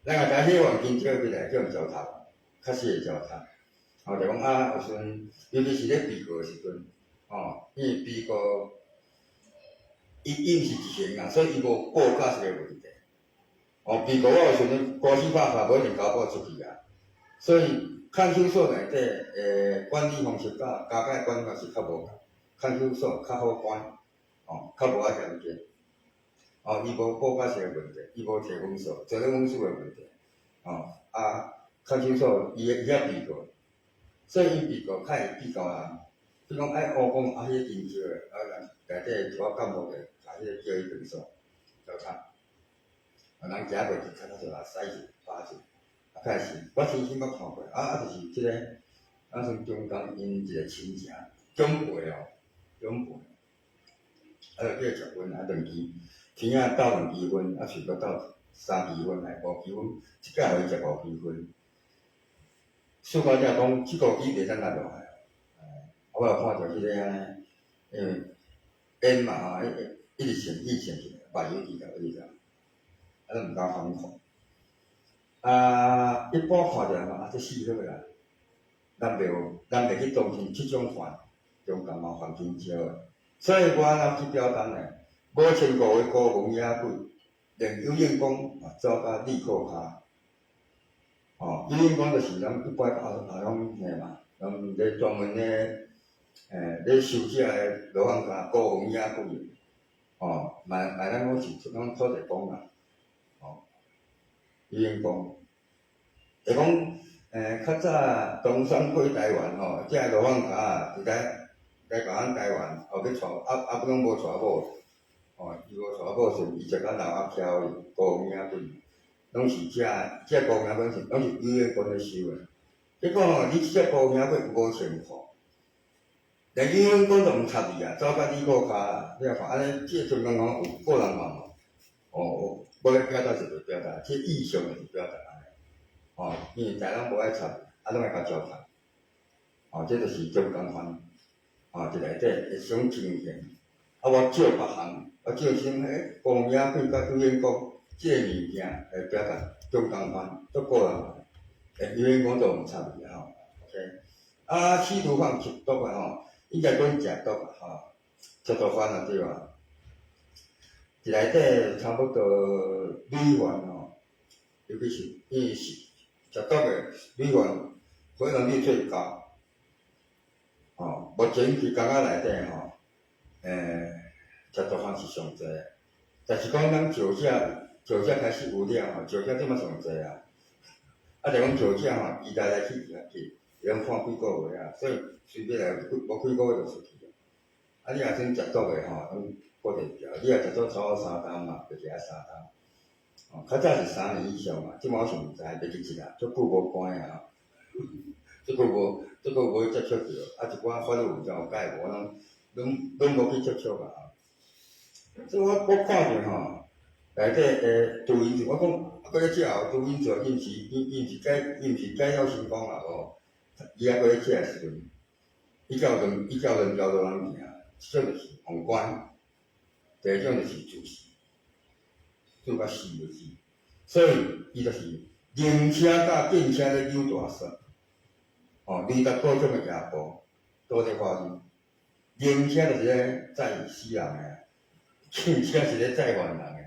咱也知迄黄金招起来叫人糟蹋，确实会糟蹋。就讲有时阵，尤其是咧被告的时阵，因为被告伊毋是一行啊，所以伊无报假是个问题。被告我有时阵官司拍无一定交报出去啊，所以看守所内底管理方式甲家庭管理方式较无共，看守所较好管。较无遐严谨，伊无报假释的问题，伊无提分数，责任分数的问题，看守所伊遐被告，所以因被告较会比较人，比如讲爱乌讲迄个金招的，内底一寡干部的，甲迄个叫伊分数，交叉，人行过去看到就把使去罚去，开始我亲身捌看过，就是即个，算中间因一个亲情，长辈长辈。叫结婚2期，天斗2期婚，厝阁斗3期婚5期婚，一届互伊15期婚。事发者讲，即5期袂当拿落来，我有看到迄个安尼，因为烟嘛一直传起来，把油滴落，都毋敢反抗。一般看着这死好啦，咱袂去当成即种犯，中间嘛犯金招的。所以我安怎去表单呢？5500个孤魂野鬼，连有眼光走到立刻骹。有眼光就是咱一般拢嘿嘛，咱咧专门咧咧收遮个罗汉骹孤魂野鬼，卖咱讲是咱土地公啦，有眼光。就讲较早东山过台湾遮罗汉骹来甲咱台湾，后要娶不拢无娶某，伊无娶某时，伊食甲老鸭翘伊，孤魂野鬼，拢是遮孤魂野鬼拢是有眼光咧收诶。结果你遮孤魂野鬼无钱付，连有眼光都毋插你啊，走到你裤骹，你看安尼，即个中间有个人嘛，要表达是袂表达，即意向就是表达安尼，因为台湾无爱插，拢会甲糟蹋，这就是中间犯。伫内底会种情形，我照别项，我照种孤魂野鬼甲有眼光，即个物件来表达中间犯，足个人，有眼光都毋插伊OK，企图犯吸毒应该讲食毒食毒犯对伐？伫内底差不多女犯尤其是因为是食毒的女犯，可能率最高。目前伫港仔内底食毒犯是上济，但是讲咱酒驾开始有了酒驾即摆上济啊。就讲酒驾伊来去，会判几个月啊，所以随便来无几个月就出去了。你若算食毒的拢过得掉，你若食毒超过3担嘛，就加3担。较早是3年以上嘛，即摆我想毋知，袂记一啦，足久无关啊。这个无接触着，一寡法律文章有解无，拢无去接触啊。所以我看着内底杜英哲，我讲搁咧食哦，杜英哲伊毋是改了成功啦吼，伊还搁咧食诶时阵，伊叫人交到人行，即种就是宏观，第二种就是自私，做甲死为止。所以伊就是零车甲建车咧扭大煞，哦，二十多种诶夜婆都在发生。零车就是咧载死人诶，建车是咧载犯人诶。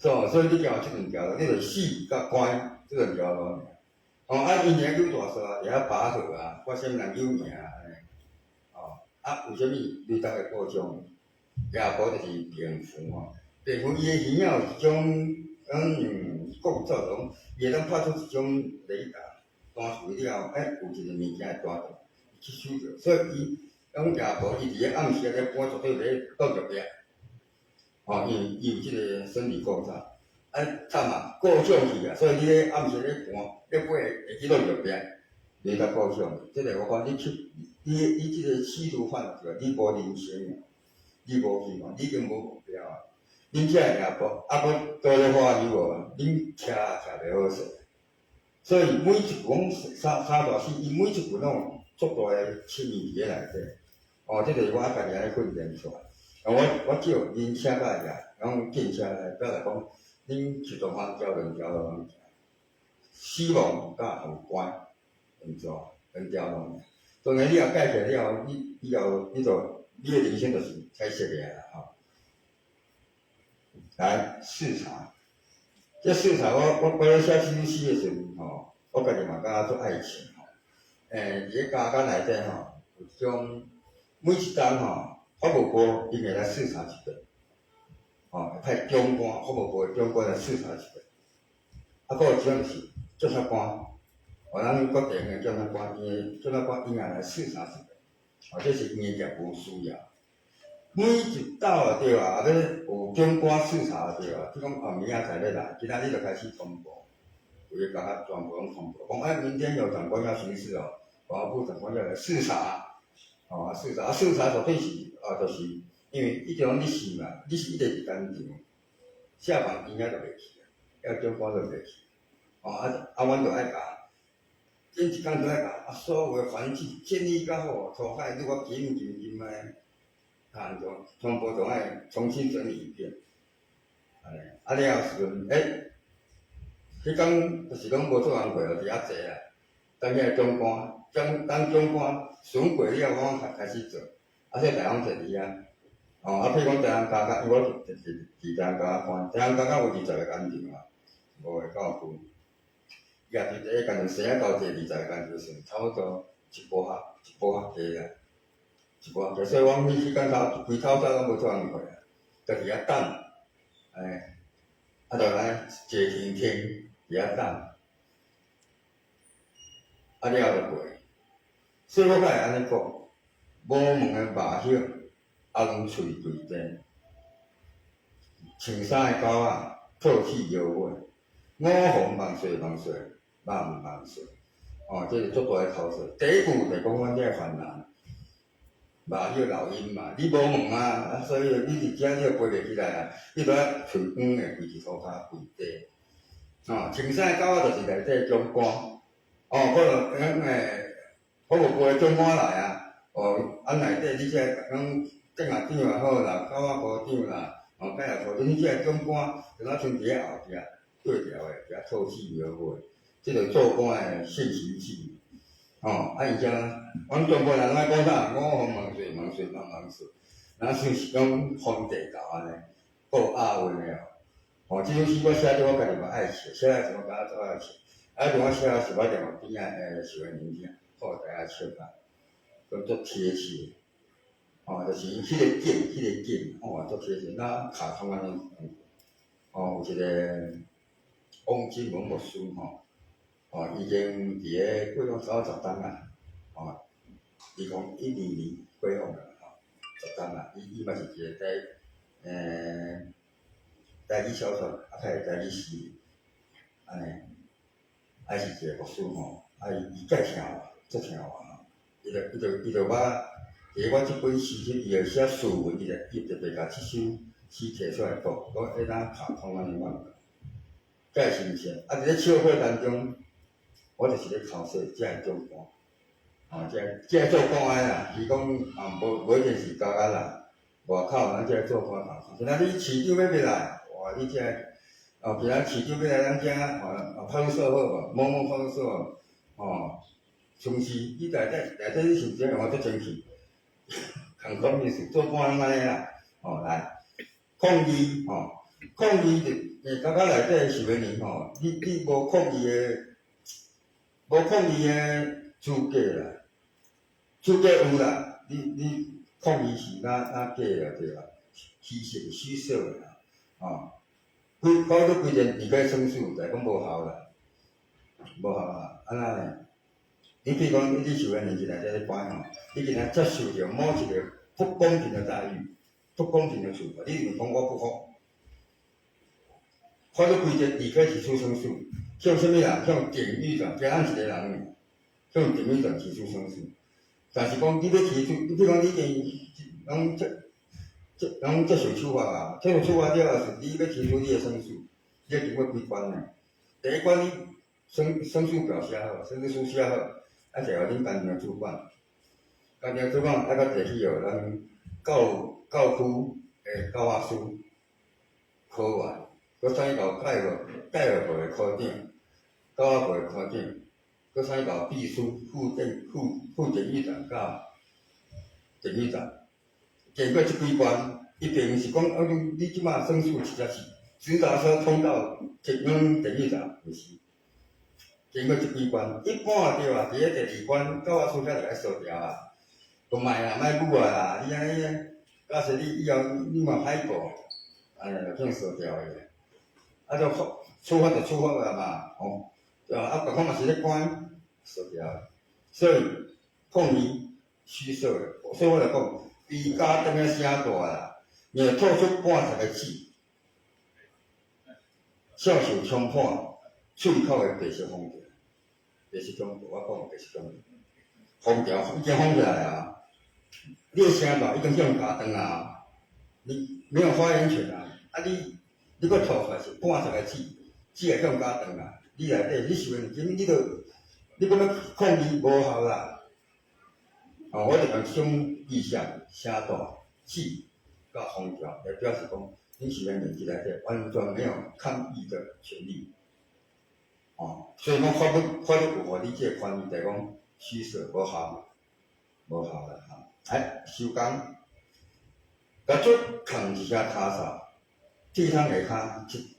所以你行即两条路，你著死甲关即两条路。哦，因遐扭大煞，也拔河啊，发生人有命安尼。哦，为虾米你逐个报章？夜婆就是平符吼，平符伊诶耳仔有一种构造，种伊会当拍出一种雷达，弹出去了后，有一个物件会弹到，吸收着，所以伊种夜婆伊伫咧暗时咧搬绝对咧倒入壁。哦，伊有即个生理构造，惨啊，过上去啊，所以你咧暗时咧搬，咧买会去倒入壁，你甲过上去。即个我讲你即个企图犯罪，你无人性，你无去嘛，你已经无目标啊。恁遮夜婆搁倒咧花油无？恁徛袂好势。所以每一句三大四，伊每一句拢足大个深意伫咧内底。哦，即个我家己安尼训练出来。我叫人车甲夜，讲建车来，表来讲，恁一条方交两条路行，死亡甲宏观两条路。当然你也解决了，你以后你诶人生就是彩色个啦吼。来视察，这视察我咧写新诗诶时阵吼，我家己嘛感觉做爱情吼。伫咧家间内底吼，有一种每一单吼。法务部因会来视察一遍，哦，派中官法务部的中官来视察一遍。搁有一种是检察官，咱各地方的检察官，检察官因也来视察一遍，哦，这是因的业务需要。每一道对啊，咧有中官视察对啊，即讲明仔载要来，今仔日就开始通报，有个甲全部拢通报，讲明天有长官要巡视哦，法务部长官要来视察。哦，视察绝对是就是因为一种你是嘛，你是一直伫工厂，下班边仔就袂去啊，要中官就袂去。哦，阮就爱甲，整一工就爱甲所有的环境建立较好，涂海如果金诶，就全部都爱重新整理一遍。安尼，了后时阵，迄工就是讲无做工课，就伫遐坐啊，等遐中官。当中官巡过了，我开始做，说大方坐伫遐。譬如讲大项加加，因为我伫大项加看，大项加加有20个工程嘛，5个到分。伊也伫第一工程生啊交接20个工程算，差不多一部学加啦，一部学加，所以阮迄时间规透早拢无做工课啊，就伫遐等，就来坐天厅伫遐等，了就过。所以我才会安尼讲，无门的麻叶，红喙对地，穿衫的狗仔，吐气摇尾，五红万岁，万岁。哦，这是足大的考试。第一步就讲阮遮烦恼，麻叶老鹰嘛，你无问啊，所以你伫遮你就飞袂起来啊，你著爱喙黄的，规一涂骹跪地。穿衫的狗仔就是内底中官，可能法务部的中官来啊，内底你这讲警察长也好啦，考仔科长啦，检察科长，你这中官，就咱剩伫咧后壁对调的，遐吐气摇尾，即个做官的现行记。以前阮中国人拢爱讲啥？五红万岁，咱算是讲皇帝教安尼，还有押韵的哦。即种诗我写着我家己嘛爱写，写来什么感觉做爱写，另外写是我电话边仔小个物件。好，大家笑下，都足贴切，就是迄个景，足贴切。咱卡通安尼，有一个汪精文牧师已经伫咧过往10担啊，2012年过往啦，10担啊，伊嘛是一个台语小说，较会台语诗，安尼，是一个牧师伊介听我。足听我伊就我伫我即本诗集，伊就写诗文，伊特别甲即首摕出来补，讲会当卡通安尼我介新鲜。啊，伫咧笑话当中，我就是咧考试，才会做官。才会做官诶啦，是讲无一定是交甲人外口，咱才会做官头。今仔日市长要来，哇！你才今仔市长要来咱遮派出所好无？某某派出所从事你内底你是怎样我做争气，共款意思，做官安尼啦。来抗议抗议就感觉内底是要人你无抗议诶资格啦。资格有啦，你抗议是哪假啦对啦，虚实虚设啦，法律规定你可以申诉，但讲无效啦，无效啦，安那呢？你比如讲，你受个年纪内底咧关你今仔接受着某一个不公平的待遇、不公平的处罚，你认为讲我不服？法律规定你可以提出申诉，向什么人？向典狱长，今按一个人，向典狱长提出申诉。但是讲，你要提出，比如讲，你拢接受处罚啊，接受处罚了后，你要提出你的申诉，你要经过几关呢？第一关你申诉表写好，申诉书写好，就互恁家庭主管，家庭主管甲摕去咱教区的教化师考完，佮送去到教育部的科长，教育部的科长。佮啥到秘书、副检狱长甲检狱长，经过即几关，一定是讲你即马申诉直接是直达车通到检狱长，毋是。经过即几关，一般对啊，伫咧第二关，教化处才来收掉啊。都卖啦，卖母啊啦，你安尼，假使你以后你嘛歹过，就肯收掉诶。就处罚就处罚啦嘛，对啊，别个嘛是咧关。收掉，所以抗议虚设的，所以我来讲，离家当个声大啦，也吐出半十个字，笑受冲判，喙口的白色封条，白色封条，我讲白色封条已经封起来啊，你的声大已经向家长啊，你没有发言权啊，你搁吐出来是半十个字，只会向家长啊，你内底你受的你讲要抗议无效啦，我就用这种意向写大字甲封条来表示讲，你是个年纪内底完全没有抗议的权利，所以讲法律有互你这个权利，就讲虚设无效啦收工，甲足扛一下骹扫，地上下骹锯一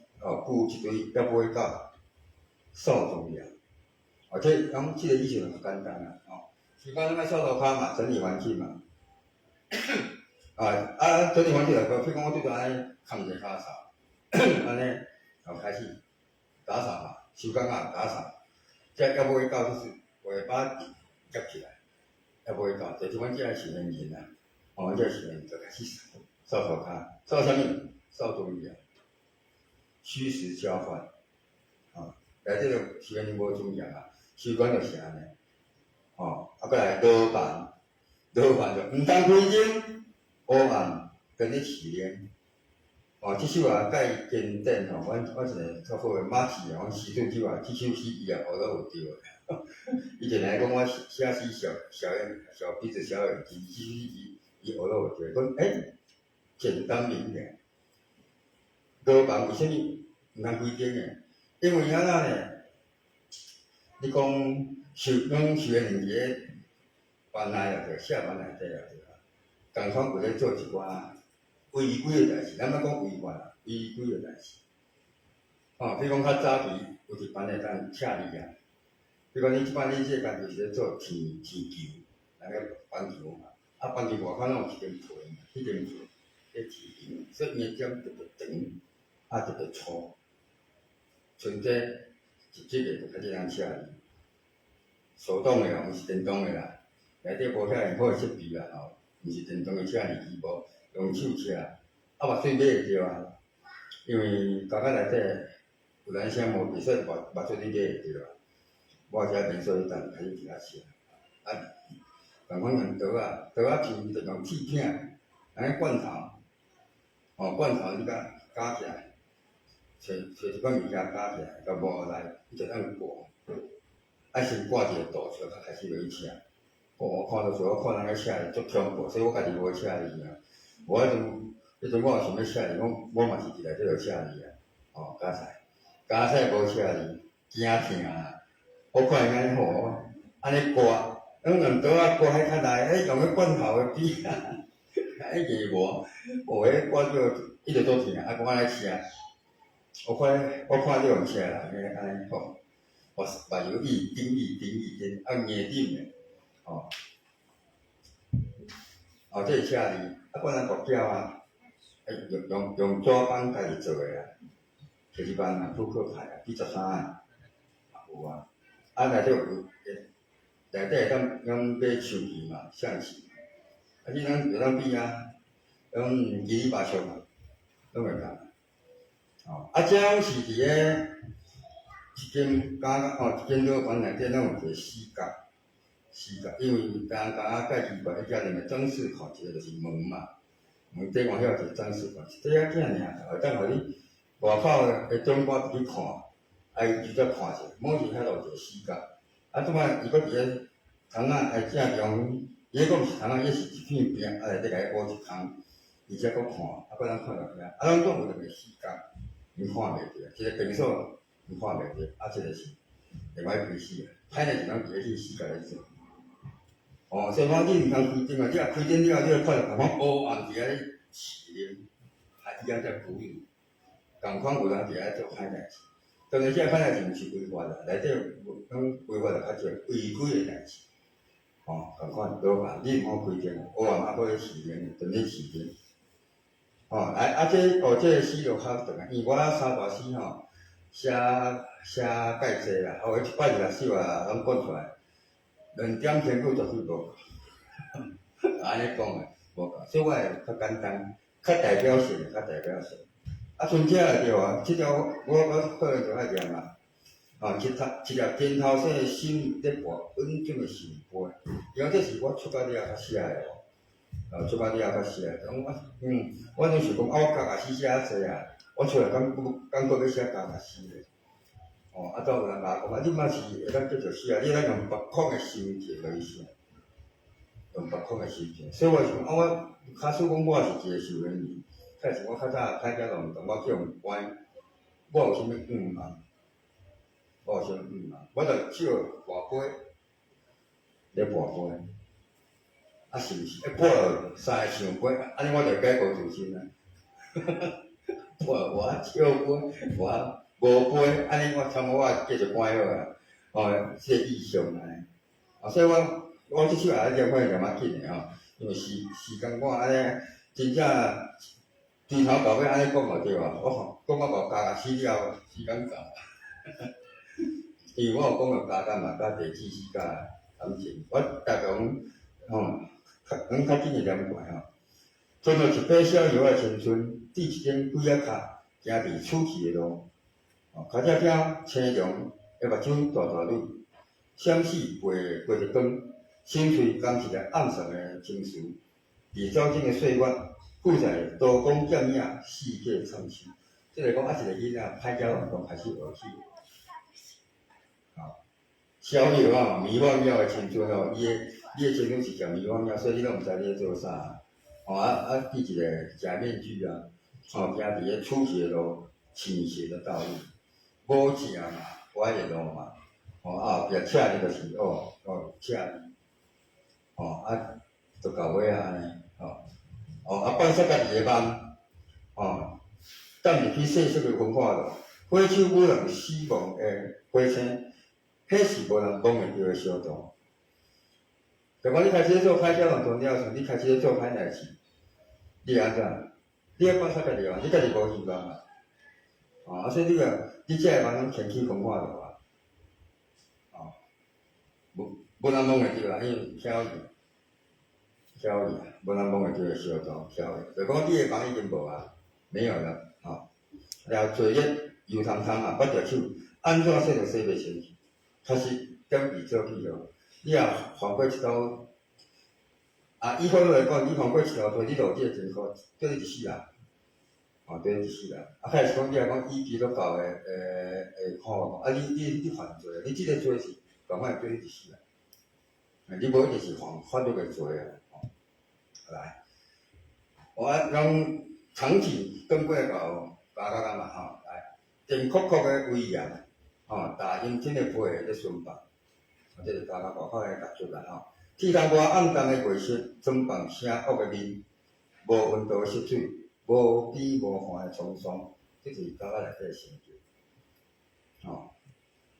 堆，要尾到扫重了。这个意思就很简单啦，时间咱扫涂骹嘛，整理环境嘛，整理环境来讲，譬如讲我对着安尼扛一下骹扫，安尼开始打扫嘛，收工啊打扫，这要尾到就是下巴夹起来，要尾到，就是阮这是年人啊，这是年就开始扫涂骹，扫啥物？扫重要，虚实交换，内底就是年无重要啊。习惯就是安尼，再来罗板就毋通开灯，乌板跟你起烟，即首啊介经典阮一个较好诶马戏阮时阵即这首诗伊也学得有对诶，伊就来讲我写诗小鼻子小眼睛，即首诗伊学得有对，讲简单明了，罗板为虾米毋通开灯诶？因为安那呢？你讲受年纪诶班内也着，社班内底也着，共款有咧做一寡违规诶代志，咱莫讲违法啦，违规诶代志。比如讲较早期有一班会当请你啊，比如讲你即摆你这工就是咧做天球，那个棒球嘛，棒球外口拢有一根皮，迄根皮咧天球，所以面针特别长，特别粗，剩这一个就开始人请你。手动的毋是电动的啦，内底无遐好设备啦毋是电动的请你机无用手请，嘛水买会着啊，因为家家内底有人声无袂使目睭你买会着啊，我遮民宿迄阵开始伫遐请，共款用刀仔片就用铁片，安尼罐头，罐头你甲加起来，找一款物件加起来，甲无来，你就当挂，先挂一个度就较开始落去车。我看到我看人个车哩足恐怖，所以我家己无车哩啊。我迄阵我有想要车哩，我嘛是伫内底有车哩啊。加菜无车哩，惊疼啊！我看伊安尼好，安尼挂，两刀仔挂迄较内，用迄罐头的比啊，迄个无，迄挂着一直都疼，我安尼车，我看你用车啦，安尼吼，我目睭顶，硬顶的，这是车哩，我人木雕啊，用纸板家己做的啊，设计板啊，扑克牌啊，比13啊，有啊，内底会当买手机嘛，相机，你会当比啊，奇里八俗嘛，拢会当。这是伫个一间一间老房内底拢有一个死角，因为刚介绍过，迄家人的装饰款，一个就是门嘛，门顶外遐有一个装饰款，这仔囝尔，会当互你外口的中国去看，伊直接看者，某时遐有一个死角，即摆伊搁伫个窗仔正中，伊迄个毋是窗仔，伊是一片边，内底甲伊挖一空，而且搁看，搁通看到遐，咱总有两个死角，你看袂着，一个平数你看袂着，一个是另外开始啊，歹势是咱伫个去死角咧做。所以讲你毋通开灯啊！你若开灯了，你就看到黑暗伫遐咧市咧，伊安才古意。共款有人伫遐做歹代志，当然这歹代志毋是违法啦，内底讲违法就较少违规的代志。共款老板，你毋好开灯，黑暗搁咧市咧，整咧市咧。这个死就较长啊，因为我三大死写介济啦，一摆2首啊，拢讲出来。2点天久绝对无够，安尼讲诶，无够，所以我会较简单，较代表性。剩下诶对啊，即条我个人就爱念啦。一粒尖头细心在博稳重诶心杯，因为这是我出家己较写诶哦，出家己较写诶。我拢是讲我家己写啊济啊，我出来敢搁要写家己诗诶。倒有人甲我讲，你嘛是会当继续写啊，你当用别款诶心情落去写，用别款诶心情。所以我是讲，我假使讲我是一个受刑人，假使我较早参加劳动，我去用关，我有啥物忙？我就少跋杯，咧跋杯，是毋是？跋了3个上杯，安尼我就改过自身啊。跋我少杯，我。无杯，安尼我差不多继续关好啊。这个意向安尼。所以我即首也念快念紧的因为时间我安尼真正从头到尾安尼讲就对啊。我讲到家己死了，时间到。因为我有讲到家甘嘛，甲地基是甲感情，我大概较紧的念过做着一把逍遥的青春，滴一点几啊卡，行伫出去的路。脚仔仔青龙，目睭大大蕊，闪烁过一光，心碎刚是个暗藏的情绪，伫走进的岁月，负载刀光剑影，世界苍穹。即个讲一个囡仔歹交运动开始学起，逍遥迷惘了的青春你的青春是条迷惘了，所以你拢毋知你咧做啥。记一个假面具啊，行伫个出去的路，倾斜的道路。无正嘛，歪的路嘛，后壁车哩就是车哩，就到尾啊安尼，放煞家己的梦，等入去世俗的文化咯，火手舞人死亡的火星，迄是无人讲会着的小道。就讲你开始做歹小人做了，你开始做歹代志，你安怎？你要放煞家己的梦，你家己无希望啊。所以你这个人牵起风化了啊，无人摸会着啦，因为飘逸，无人摸会着小道飘逸，就讲你的梦已经无啊，没有了然后做业油汤啊，拔着手，安怎洗都洗袂清去，开始点笔做去咯。你若翻过一道，以后来讲，你翻过一条路，你落这个情况，叫你一世人。对，就是啦。开始讲你若讲以基督教的看法，你犯罪，你即个罪是共款对你就是啦。你无一定是犯律的罪啊。来，我用长期跟过到加嘛来，电酷酷的威严，大阴天的背咧巡放，这是加外口的特色啦天空外暗淡的月色，装放声恶的面，无温度的湿水，无比无寒的沧桑，这是加内底的成就。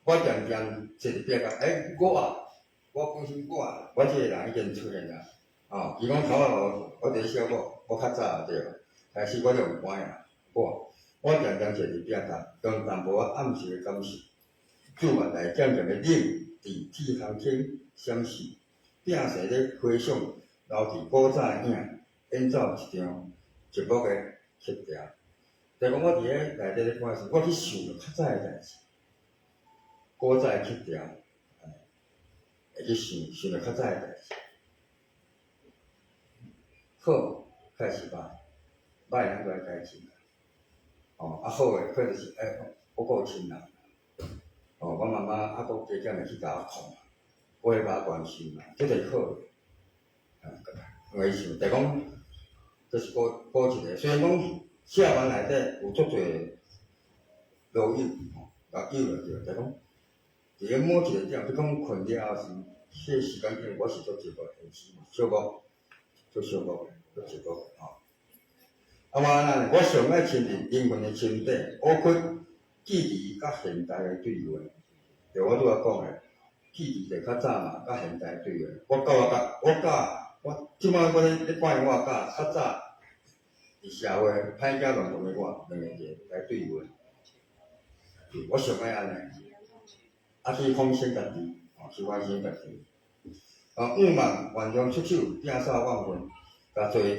我渐渐坐伫边我本身我即个人已经出现啦。伊讲头我一个小我较早对，开始我就有关啊。我渐渐坐伫边用淡薄暗示的感受，注目来渐渐的冷伫天空天闪烁，摒势咧回想留伫古早的影，演奏一张节目的曲调。就讲我伫咧内底咧看时，我去想着较早的代志，古早的曲调，会去想着较早的代志。好，开始吧，歹咱就来改进。好诶，可就是我有亲人。我妈妈佫加减会去甲我看，我会甲我关心嘛，这是好诶。为想，就讲，就是补一个，虽然讲社团内底有足侪路友，友着，就讲，伫咧某一个点，比讲困了后是，迄个时间点，我是做节目，小无，做小无，做节目我上爱亲近灵魂的亲底，挖掘记忆甲现代的对话。就我拄仔讲的，记忆就较早嘛，甲现代对话。我即摆我咧看我较早伫社会歹假乱动的我，两个字来对话。我上爱安尼，去奉献家己，去完成家己。愿望愿将出手，摒扫万分，甲作业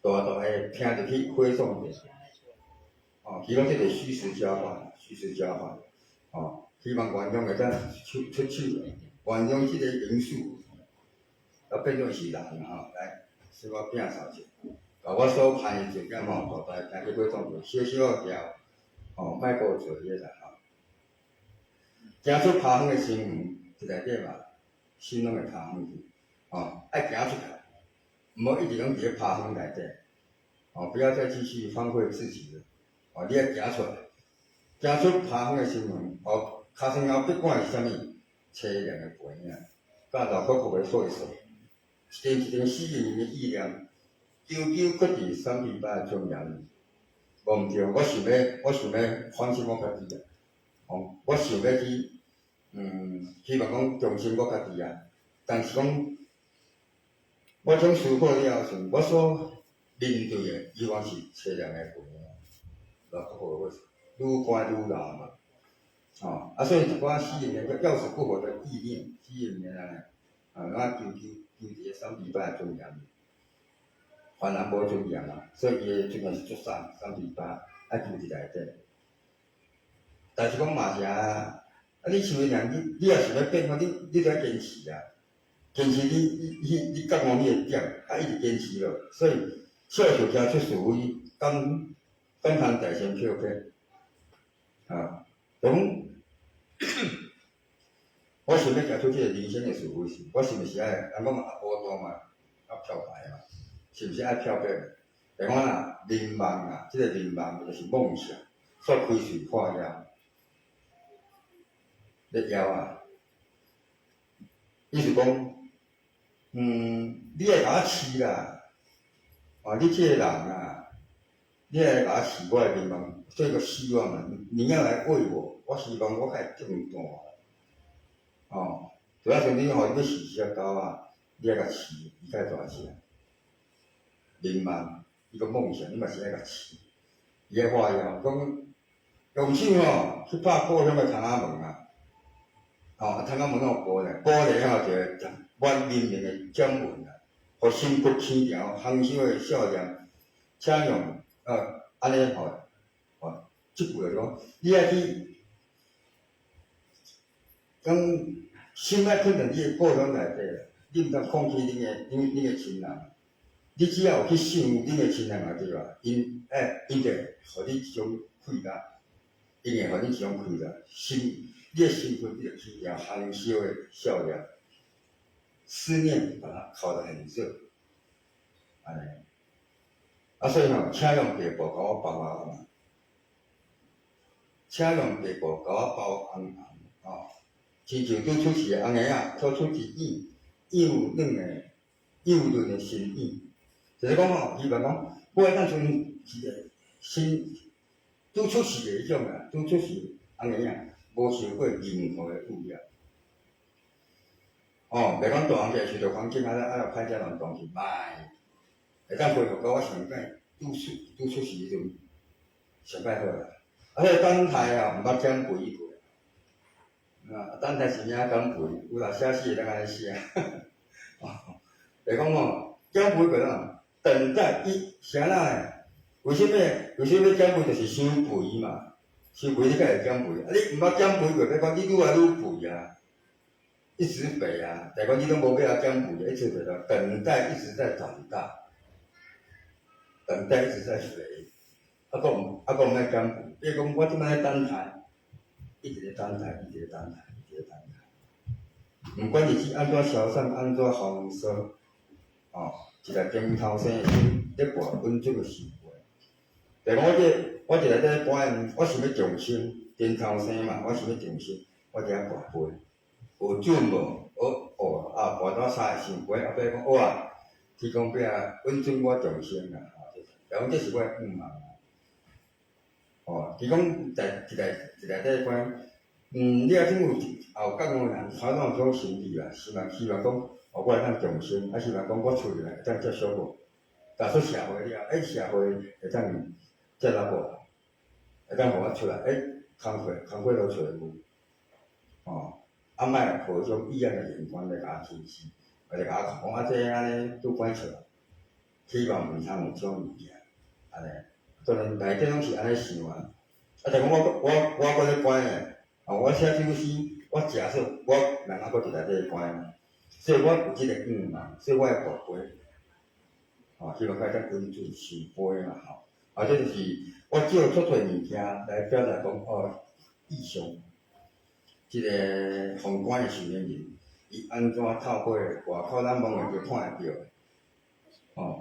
大个听入去回送者。希望这个虚实交换，希望观众会当出手，观众这个因素，变做是人来，使我摒扫者，把我所盼的一点大大听去回送者，小小个条，莫过作业啦行出拍远的心门，伫内底嘛，心拢会拍远去，爱行出来，毋好一直拢伫咧拍远内底，不要再继续荒废自己了，你要行出来，行出拍远的心门，脚身后别管是啥物，凄凉的背影，甲老苦苦的岁数，一点死人的意念，久久搁伫三皮巴的尊严。无毋对，我想要反省我家己我想要去，希望讲重视我家己但是讲，我种思考了后，我所面对的依然是凄凉的背影，老苦苦的岁数，愈关愈老嘛。所以一寡死人个要死不活的意念，死人安尼，求一个三皮巴的尊严，凡人无尊严所以伊的尊严是足三皮巴，爱求伫内底。但是讲嘛是你想的你若想要变化，你着爱坚持坚持你觉悟你的点，一直坚持落，所以笑笑惊出是非，感叹大声飘飞，讲。我想要行出这个人生的是非时，我是毋是爱？人讲波动嘛，漂白嘛，是毋是爱漂白？另外迷茫这个迷茫就是梦想，煞开水化了，咧了意思讲，你爱甲我饲啦，你这个人你来甲我饲我的迷茫，这个希望你要来为我希望我会更大。主要是你要饲只狗你爱甲饲，伊才会大只。迷茫，伊个梦想，你嘛是爱甲饲。伊个花样，讲用手去拍故乡的窗仔门窗仔门有玻璃，玻璃就万明明的掌纹互心骨轻条，含羞的笑容，请用安尼即句讲，你爱去讲。心爱肯定你的故乡内底，你毋通放弃你的亲人，你只要有去想你的亲人嘛对吧？因就互你一种快乐，因会互你一种快乐，你的心魂就去了含羞的笑容，思念把它烤得很热，安尼。所以请用地布甲我包包嘛，请用地布甲我包红红亲像拄出世的红叶仔，吐出一幼润的心意。就是讲希望讲，我会当像一个拄出世的迄种拄出世红叶仔，无受过任何的污染。袂讲大汉时受到环境歹遮乱动是歹，会当恢复到我上摆拄出世迄阵上摆好啦。迄个等待毋捌减肥过。等待是名减肥，有啦，写诗会当安尼写。就是讲减肥过呾，等待啥呢？为什么减肥就是伤肥嘛？伤肥你才会减肥，你毋捌减肥过，要讲你愈来愈肥一直肥但讲你拢无要减肥，一直肥到等待一直在长大，等待一直在肥，讲毋爱减肥，比如讲我即摆咧等待，一直咧等待。毋管日子安怎消散，安怎丰收，一个金头生的心咧跋稳准的时过。但我一个在跋，我想要重生，金头生嘛，我想要重生，我伫遐跋杯，有准无？跋到三个想杯，后尾讲哇，天公伯稳准我重生啦，讲这是我的愿望。其讲一来在讲，你若真有后觉悟人，头脑种心理啦，希望讲，我会当重生，希望讲我出来会当接小无，踏出社会了，社会会当接纳我，会当互我出来，工课都找有，莫互迄种异样的眼光来甲我轻视，或者甲我讲这安尼拄歹出来，希望毋通有这种物件，安尼，当然内底拢是安尼想但讲我搁咧关诶，我写首诗，我假设我人还搁伫内底关，所以我有即个愿望，所以我会跋杯，希望大家稳准想杯嘛这就是我借足多物件来表达讲意象，即个宏观诶受验人，伊安怎透过外口咱望诶就看会到诶，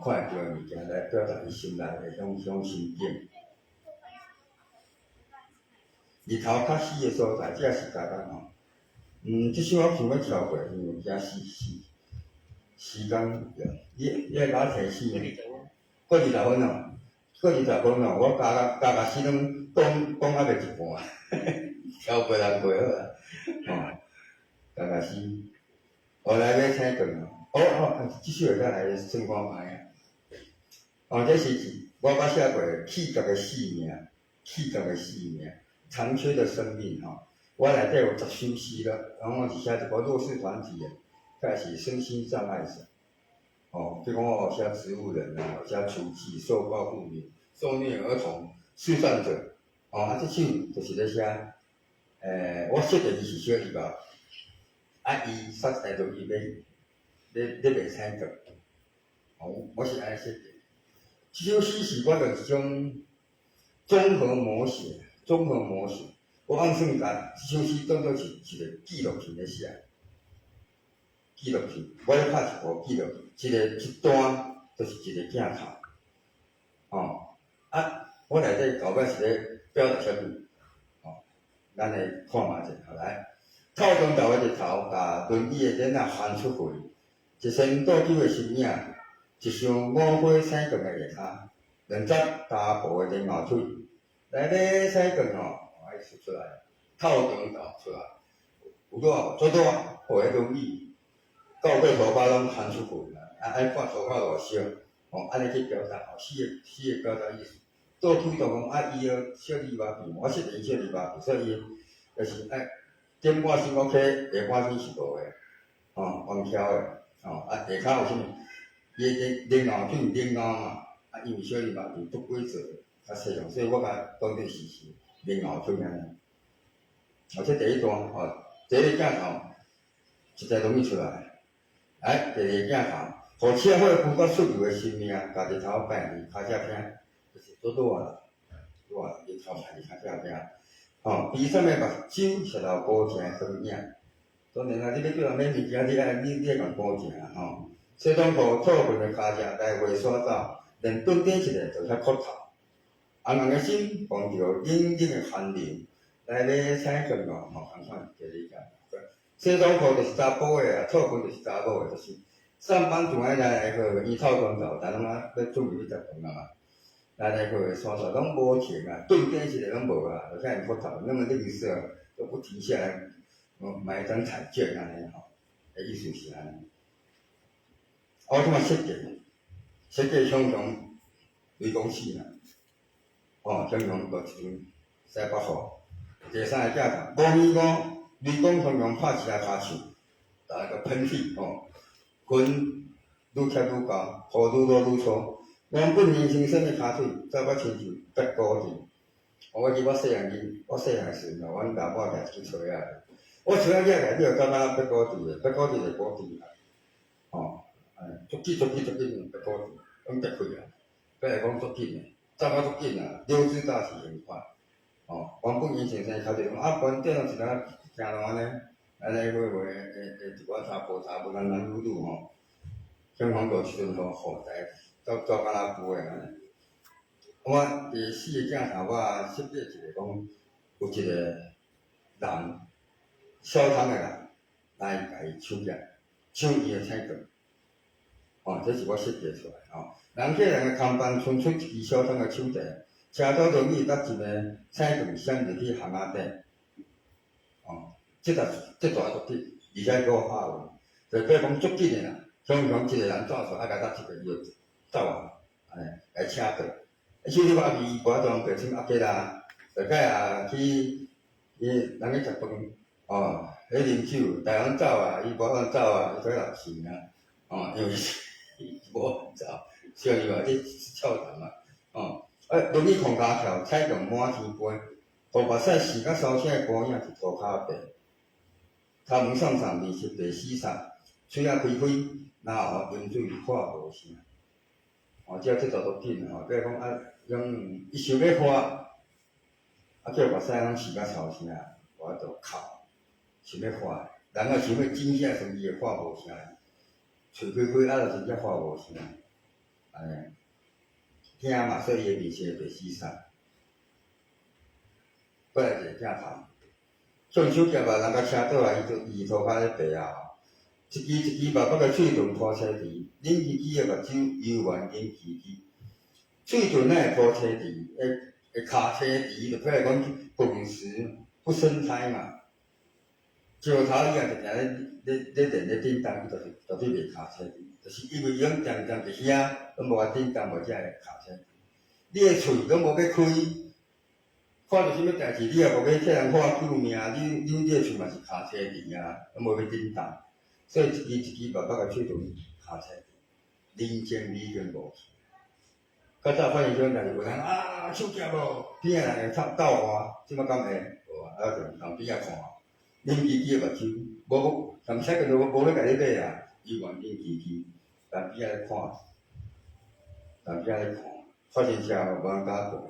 看会到诶物件来表达伊心内诶种心境。日头较死诶所在，这是家讲即首我想要跳过，因为惊时间你甲我提示呢？过20分过20分我加死拢讲还袂一半，超过人过好啦，加死。来要请讲即首会当来算看卖这是我捌写过气绝的生命，残缺的生命我内底有10首诗了，然后是写一个弱势团体的，再是身心障碍者，比如讲我有写植物人有写雏妓、受暴妇女、受虐儿童、视障者，这首就是咧写，我设定伊是小儿吧，伊煞在就伊要袂生着，我是安尼设定。这首诗是我着一种综合模型，我按算甲这首诗当作是一个纪录片咧写，我咧拍一部纪录片，一段就是一个镜头，我内底后摆是咧表达啥物，咱来看卖者，来，透中昼的日头，甲轮椅的囡仔翻出去，一身倒酒的身影，一双五花生长的下骹，两只大步的连后腿，内底生长出来，透中昼出来，有足大，抱迄轮椅，到尾头发拢翻出去啦，爱看头发偌少，安尼去表达诗的表达意思。倒推就讲伊小儿麻痹，我设定小儿麻痹，所以伊就是前半身 OK， 下半身是无诶，弯翘诶，下骹有啥物？伊的连后腿连后嘛，因为小儿麻痹不规则，较细项，所以我甲当作是连后腿安尼。这第一段第一个镜头，一台轮椅出来，第二个镜头，互车祸cứu到出游的性命，家己头摆伫骹只疼，就是做热啦，日头摆伫骹只疼。吼，鼻上面目睭舌头高正酸硬。当然啦，你要叫人买物件，你爱共高正啊吼。西装裤错分的骹只来回刷走，连蹲点一下就遐磕头。红红的心碰着冷冷的寒流，来买彩券咯吼，共款就理解。西装裤就是查甫的啊，错分就是查某的，就是。上班族爱来去衣套光头，但拢啊要准备去食饭啊嘛，来去刷刷拢无停啊，顿点一个拢无啊，就遐破头，那么这个时候都不停下来，买一张彩券安尼吼，的意思是安尼。我即马设计常常雷公市啦，常常无一阵西北雨，第三个假头，无雨讲雷公常常拍一下骹树，逐个喷嚏云愈贴愈高，雨愈落愈粗。原本年轻生的骹水，早要亲像白骨去。我记我细汉的时阵，阮爸母摕一支锤啊，我锤啊举起来，你就感觉白骨地的，白骨地就骨地啦。足紧白骨地，拢结开啊。比如讲足紧的，走啊足紧啊，溜之大是很快。原本年轻生骹水讲关电脑一个行路安尼。来回一寡查甫男女吼，相逢到时阵都好在走到哪步的安尼。我第四个镜头，我设计一个讲，有一个人，小康的人来甲伊抢伊的彩券，这是我设计出来人客人的空班伸出一支小康的手袋，车到落去，搭一个彩券闪入去巷仔底，这大足紧。而且个发文，就比如讲足紧的啦，常常一个人走出来，甲搭一个伊就走啊，安尼来请倒。手里把味无当白穿压吉啦，大概啊去人去食饭，去啉酒，大人走啊，伊无法走啊，伊做老神啊，因为伊无法走，所以话这俏谈嘛，落去空骹跳，彩券满天飞，互目屎溼甲烧声的孤影是涂骹白。头毛上上，面色白死煞，嘴啊开开，然后饮水看无声。这做足紧比如讲伊想要花，叫目屎拢溼甲臭声，我就哭，想要花。人啊想要真正算伊会发无声，嘴开开就真正发无声，安尼。听嘛，所以伊面色白死煞。过来一个镜头。向手夹吧，人甲车倒来，伊就涂骹咧白啊！一支白白个喙唇涂车蹄，冷吱吱个目睭幽怨冷吱吱。喙唇哪会涂车蹄？会卡车蹄，就比如讲滚石不生胎嘛。石头伊也就定咧练咧叮当，伊就是袂卡车蹄，就是因为伊拢渐就遐，拢无法叮当，无才会卡车蹄。你个喙拢无要开。看到什物代志，你也无要替人看救命，你个喙嘛是卡车蹄啊，拢无要叮当，所以一支白白个喙唇卡车蹄，人情味全无去。较早发现种代志，有人手夹无，边仔人会斗换，即摆敢会？无就当边仔看，冷吱吱个目睭，无，但彩券就无要甲你买啊，伊原冷吱吱，当边仔咧看，发现车无人敢过。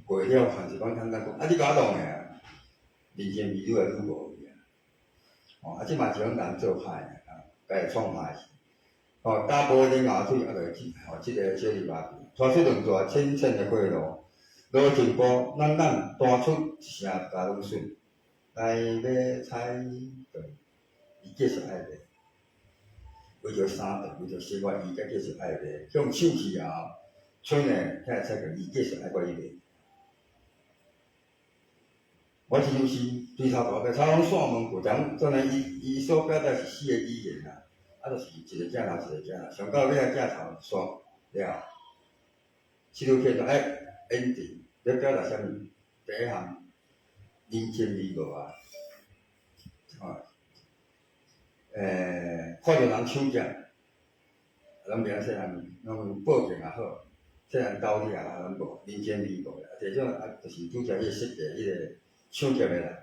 过了，还是讲简单讲，你甲我弄诶啊，人情味愈来愈无去啊。即嘛是种人做歹家己创歹事。打无啉牙水，就会即个小泥巴皮，拖出两条浅浅的血路，路尽步，咱单出一声家拢顺，来买彩券，伊继续爱卖，为着三顿，为着生活，伊才继续爱卖，向手去后，剩诶遐彩券，伊继续爱过伊卖。我这就是对头大个，草拢线门过长，当然伊所表达是四个语言啦，就是一个镜头一个镜头，上到尾啊镜头刷了，这条片就ending，要表达啥物？第一项人情味无啊，看到人抢劫，咱袂晓说啥物，拢报警也好，说人斗你啊，拢无人情味无啦，这种就是拄则迄个设计迄个。抢劫的人，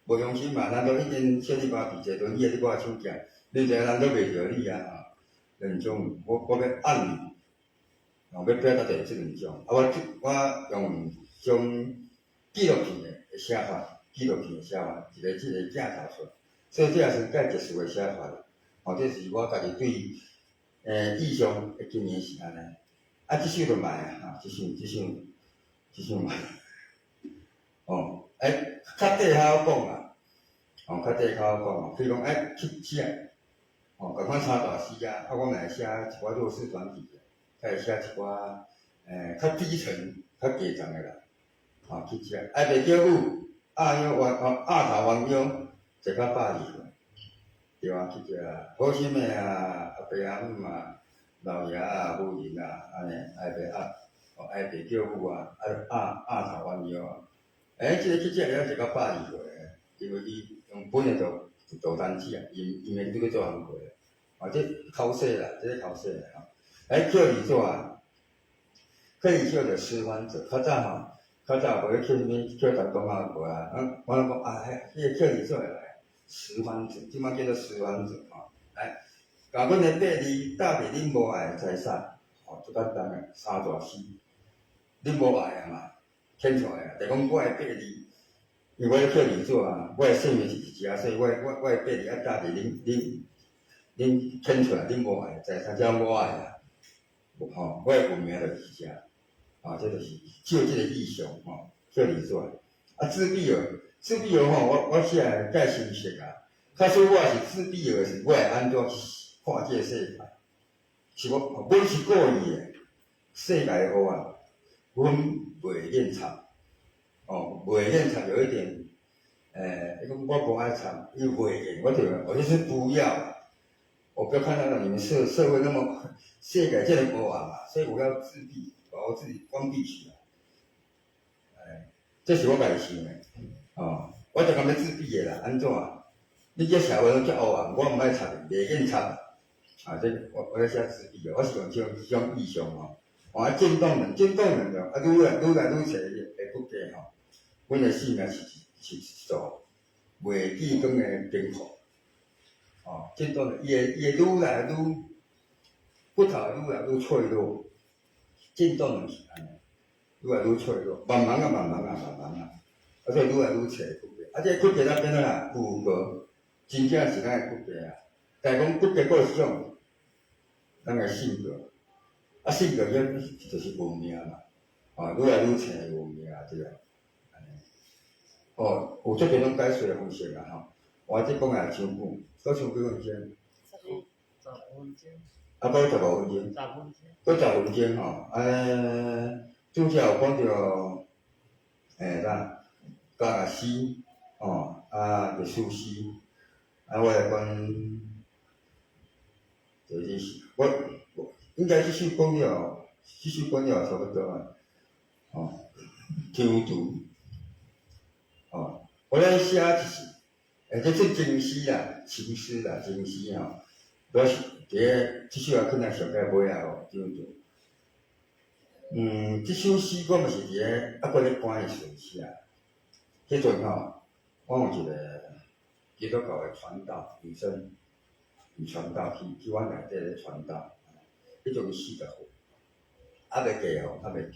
无良心嘛？难道一间小泥巴皮坐轮椅你我抢劫？要你一个人都袂着你啊，两种，我要按你，要表达着即两种，我用将纪录片的写法，纪录片的写法，一个镜头出来，所以这也是介特殊的写法。这是我家己对意象的经验是安尼。即首就卖啊，即首卖。较底较好讲啊，较底较好讲比如讲去写，共款差大师啊，我来写一寡弱势团体，会写一寡较底层、较基层的人，去写。袂叫舞，鸭头弯腰，坐较百二岁，对啊，去写好心的啊，阿伯阿姆啊，老爷啊，母人啊，安尼袂叫舞啊，鸭头弯腰啊。即个去写了是到百二岁诶，因为伊用本来就做单子啊，因免拄去做行过啊，这考试啦，这考试啦扣二做啊，扣二叫着拾荒者，较早无咧扣啥物，扣传统啊无啊，我讲迄个扣二做来，拾荒者，即摆叫做拾荒者来，甲阮的八字搭伫恁无爱的财产，最简单诶，三大四，恁无爱啊嘛。牵出来啊！就讲我的八字，因为我咧扣二做啊，我的性命是一只，所以我的八字啊搭伫恁牵出来，恁无爱财产，只我爱啊，我的运命就是只，这就是照即个意象扣二做。自闭儿我写介深刻啊。假使我是自闭儿时，我会安怎去看这个世界？是阮是故意的，世界好啊。阮袂练唱，袂练唱有一点，伊讲我无爱唱，伊袂练，我就是不要，我不要看到你们社会那么世界这么无啊嘛，所以我要自闭，把我自己关闭起来，这是我家己想的，我就感觉自闭的啦，安怎？你这社会拢遮黑暗，我毋爱插，袂瘾插，这我咧写自闭的，我是用这种意象渐冻人着，愈来愈找会不加阮的性命是一座袂记光的冰库，渐冻人伊会愈来愈骨头愈来愈脆弱，渐冻人是安尼，愈来愈脆弱，慢慢啊，所以愈来愈找骨骼，这骨骼哪变啊？骨骼真正是咱的骨骼啊，但是讲骨骼各是种咱的性格。性格就是运命嘛，愈来愈青运命啊，对啊，有足多种解说的方式啊，我这讲也伤久，搁剩几分钟？15分钟。搁15分钟。搁10分钟主要有讲到教诗历史诗，我来讲就是我。应该这首讲了差不多啊，抽图，我咧写就是，这算情诗啦，情诗啦，情诗主要是这首也可能上届尾啊抽图。这首诗我嘛是我咧搬的时阵写，迄阵我有一个基督教的传道女生，传道去阮内底咧传道。迄种40岁，袂嫁袂嫁，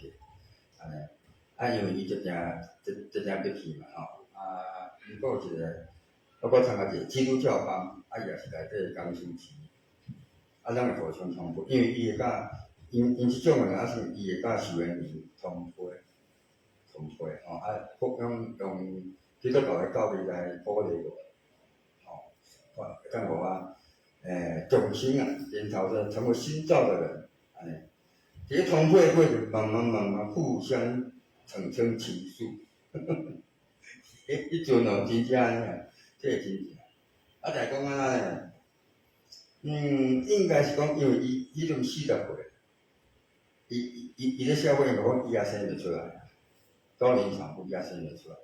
安尼，因为伊真正要去嘛因阁有一个，我参加一个基督教帮，伊也是内底工书记，咱会互相通配，因为伊会甲因即种个人是伊会甲受缘人通配，用基督教的教义来鼓励我，敢互我。重新点头的成为新造的人，这通会过程慢慢互相产生情愫，迄阵真正安这真正。但是讲应该是讲，因为伊种40岁，伊咧社会讲伊也生袂出来，高龄产妇也生袂出来，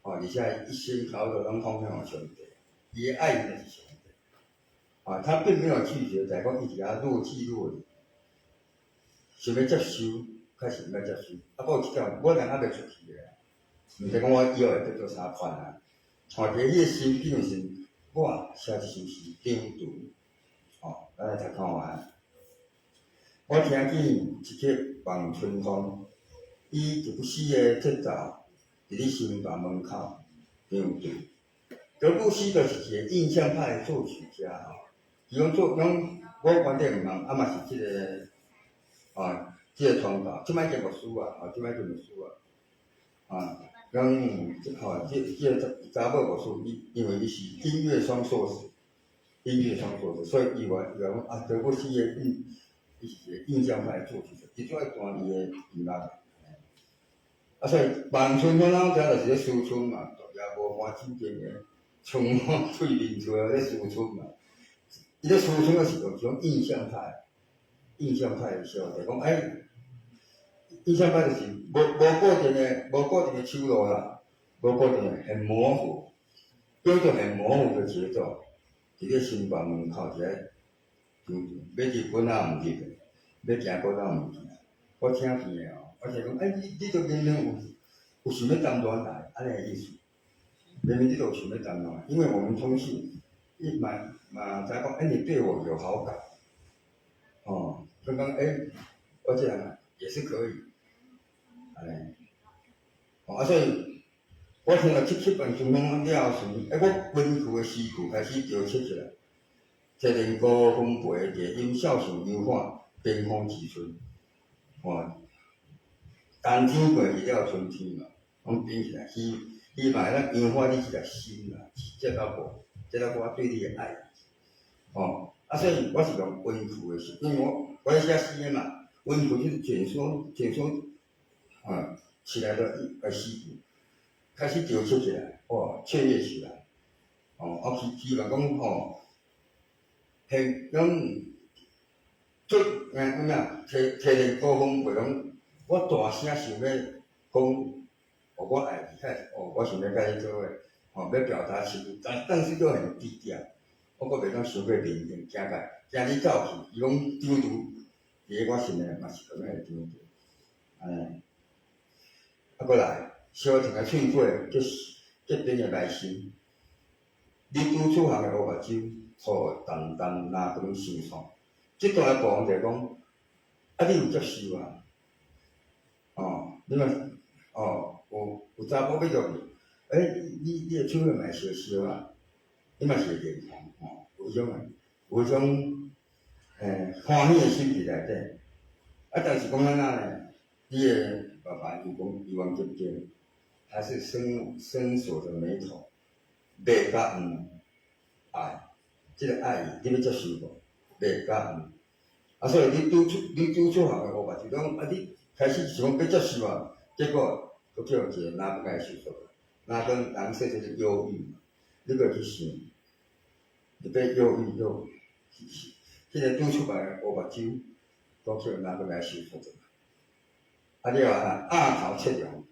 而且一心靠着拢方向上帝，伊的爱就是上帝。他并没有拒绝，在讲伊伫遐若即若离，想要接受，开始毋要接受。有一点，我人袂出去个，毋是讲我以后会得做啥款啊。迄个心境是，我写一首诗张图，咱来读看觅。我听见一曲望春风，伊一不死的节奏，伫你心房门口张图。德布西就是一个印象派的作曲家伊讲我观点毋茫，嘛是即个即个传道，即摆叫牧师即摆叫牧师讲即个查某牧师，因为伊是音乐双硕士，所以伊话讲德布西的伊是一个印象派的作曲家，伊最爱弹伊的音乐。所以望春风咱听就是咧思春嘛，也无半真正的春风对面出来咧思春嘛。伊咧思春个是一种印象派的小弟，讲印象派就是无固定的手路啦，无固定的很模糊，叫做很模糊的节奏，伫咧心房门口一个要入本仔毋入去，要行过仔毋行。我听见的我就讲你都明明有想要谈恋爱，安尼个意思。明明你都有想要谈恋爱，因为我们通信，伊嘛知讲你对我有好感，刚刚我这样也是可以。所以我听到七万春风了后时，我温曲的诗句开始调切起来，一阵高风陪着音笑声幽缓，冰封之春，冬天过去了春天嘛，讲变起来，希望咱扬化你这个心接到我对你的爱，所以我是用温曲的诗，因为我要写诗的嘛，温曲就是卷缩起来的诗句，开始调切起来，雀跃起来，我希望讲做摕着高峰陪讲，我大声想要讲，我爱你，我想要甲你做伙，要表达情绪，但是又很低调，我袂讲想过面顶，惊你走去，伊讲张图，伫我心内嘛是同样的张图，过来，小婷的喙果，结冰的内心，你拄出行的乌目睭，雨淡淡哪光心酸。即段的部分就是讲，你有接受你嘛有查某要约你，你的手嘛会烧烧你嘛是会认同有种欢喜的心伫内底。但是讲安那呢？你的爸爸就讲伊往结婚，还是深锁着眉头，袂甲爱，即个爱意你要接受无？袂甲所以你拄出行的乌目就讲你开始想要接受结果佫叫一个哪不该受挫，哪跟人说就是忧郁嘛，你佫去想，你要忧郁迄个拄出来的乌目睭，讲叫哪不该受挫者。你话压头切容，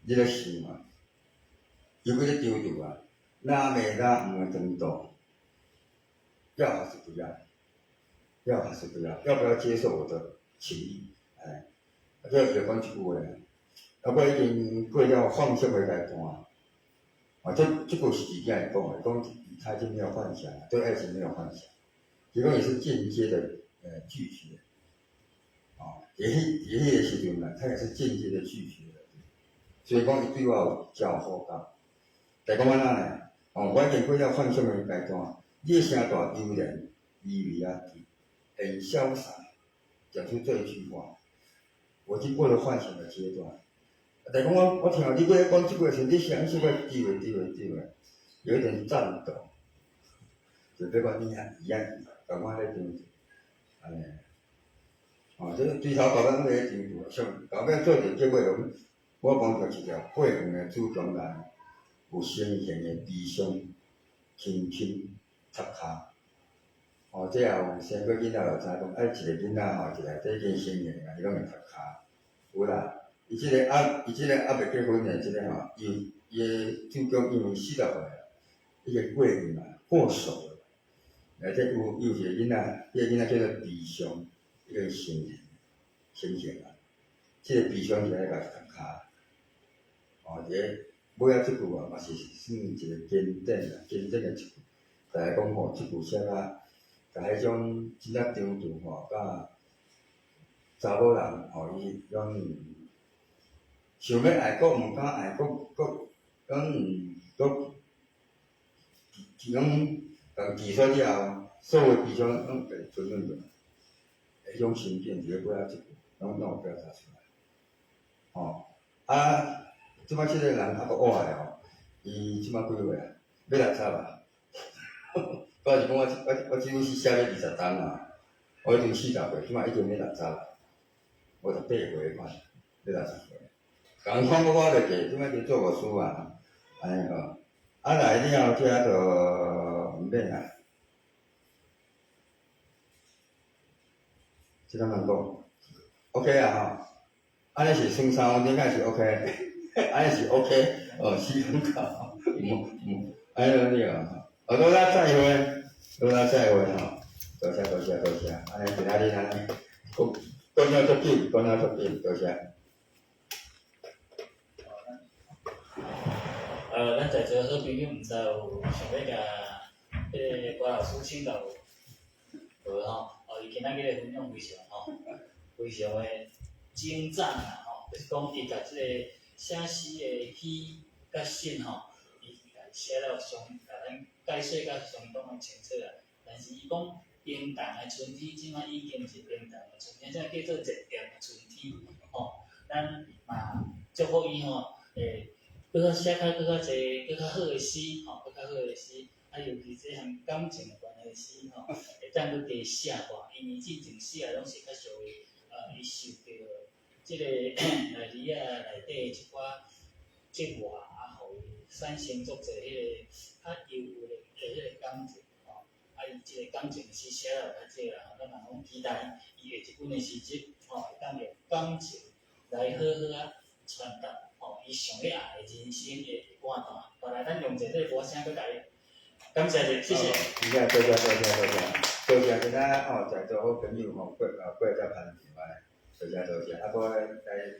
你咧想尤其咧张图拉美拉唔会争斗，要还是不要？要还是不要？要不要接受我的情谊？这有讲一句话，我已经过了放下的阶段。这个是自己来讲的，讲他已经没有幻想了，对爱情没有幻想，结果也是间接的拒绝。伫迄个时阵呢，他也是间接的拒绝的，所以讲伊对我有较有好感。但讲安那呢？我已经过了幻想的阶段，你的声大悠然，微微很潇洒，讲出这一句话，我已经过了幻想的阶段。但讲我听到你过来讲这个时，你想起我对话，有一点颤抖，就别讲你一样，讲我咧安尼。这个对头搞到那个程度，到尾做着结尾讲，我讲着一条过远的主江南，有深陷的悲伤，轻轻插骹。这也有生过囡仔就知讲，一个囡仔一个这件深陷伊拢会插骹。有啦，伊即个未结婚的即个伊的主角因为40岁已经过去嘛，过手了。而且有一个囡仔，迄个囡仔叫做悲伤。一个深陷即个悲伤就在甲插骹，尾仔即句啊，嘛是算一个经典啦，经典诶一句。大家讲吼，即句写啊，甲迄种真正张图吼，甲查某人吼，伊讲想要爱，阁毋敢爱，阁讲阁讲技术了后，所有技术拢会存论落来，迄种心境伫咧尾仔即句，拢有表达出来。吼，啊，即摆即个人还阁活诶吼，伊即摆几岁啊？要60啊？我是讲我即本是写了20章嘛，我已经40岁，即摆已经要60啦，我18岁款，要60岁。共款我就摕即摆就做个书啊，安尼吼，啊来了遮就毋免啊，即个人讲 OK 啊吼，安尼是算3分钟开是 OK， 安尼是 OK， 4分到，安尼就了吼，多咱再会，多咱再会吼，多谢，安尼今仔日安尼，讲了足久，多谢。咱在座好朋友毋知有想要甲迄个郭老师请教无吼？伊今仔日个分享非常诶精湛啊吼，就是讲伊甲即个写诗诶起甲信吼，伊甲写了甲咱解说甲相当诶清楚啊。但是伊讲平淡诶春天，即摆已经是平淡诶春天，即叫做热点诶春天吼。咱嘛祝福伊吼搁较写较济，搁较好诶诗吼，搁较好诶诗。啊，尤其即项感情有关诶诗吼，会当搁加写寡，因为之前写拢是较属于伊受着即个内里啊内底一寡折磨啊，互伊产生足侪迄个较忧郁诶迄个感情吼。啊，伊即个感情诗写了较济啦，咱嘛拢期待伊下一本诶诗集吼，会当用感情来好好啊传达。伊上要爱的人生的半段，后来咱用者这歌声去甲伊，感谢者，谢谢。多谢，今仔吼在座好朋友吼，过才攀上来，多谢，啊，搁来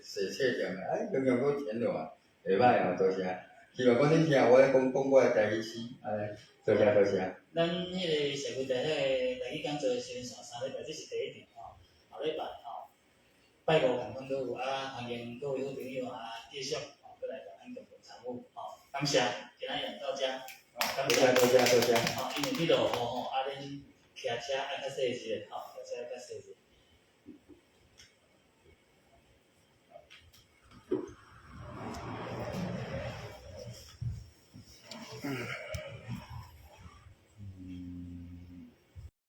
细细点的，永远搁甜落啊，袂歹哦，多谢。希望讲恁听我讲我的台语诗，安尼，多谢。咱迄个社会大个台语讲座宣传3礼拜，这是第一场吼，后礼拜吼，拜五共款搁有欢迎各位好朋友继续。来甲咱共同参与，感谢，今仔日到遮，感谢，多谢。因为迄落雨恁骑车爱较细一些，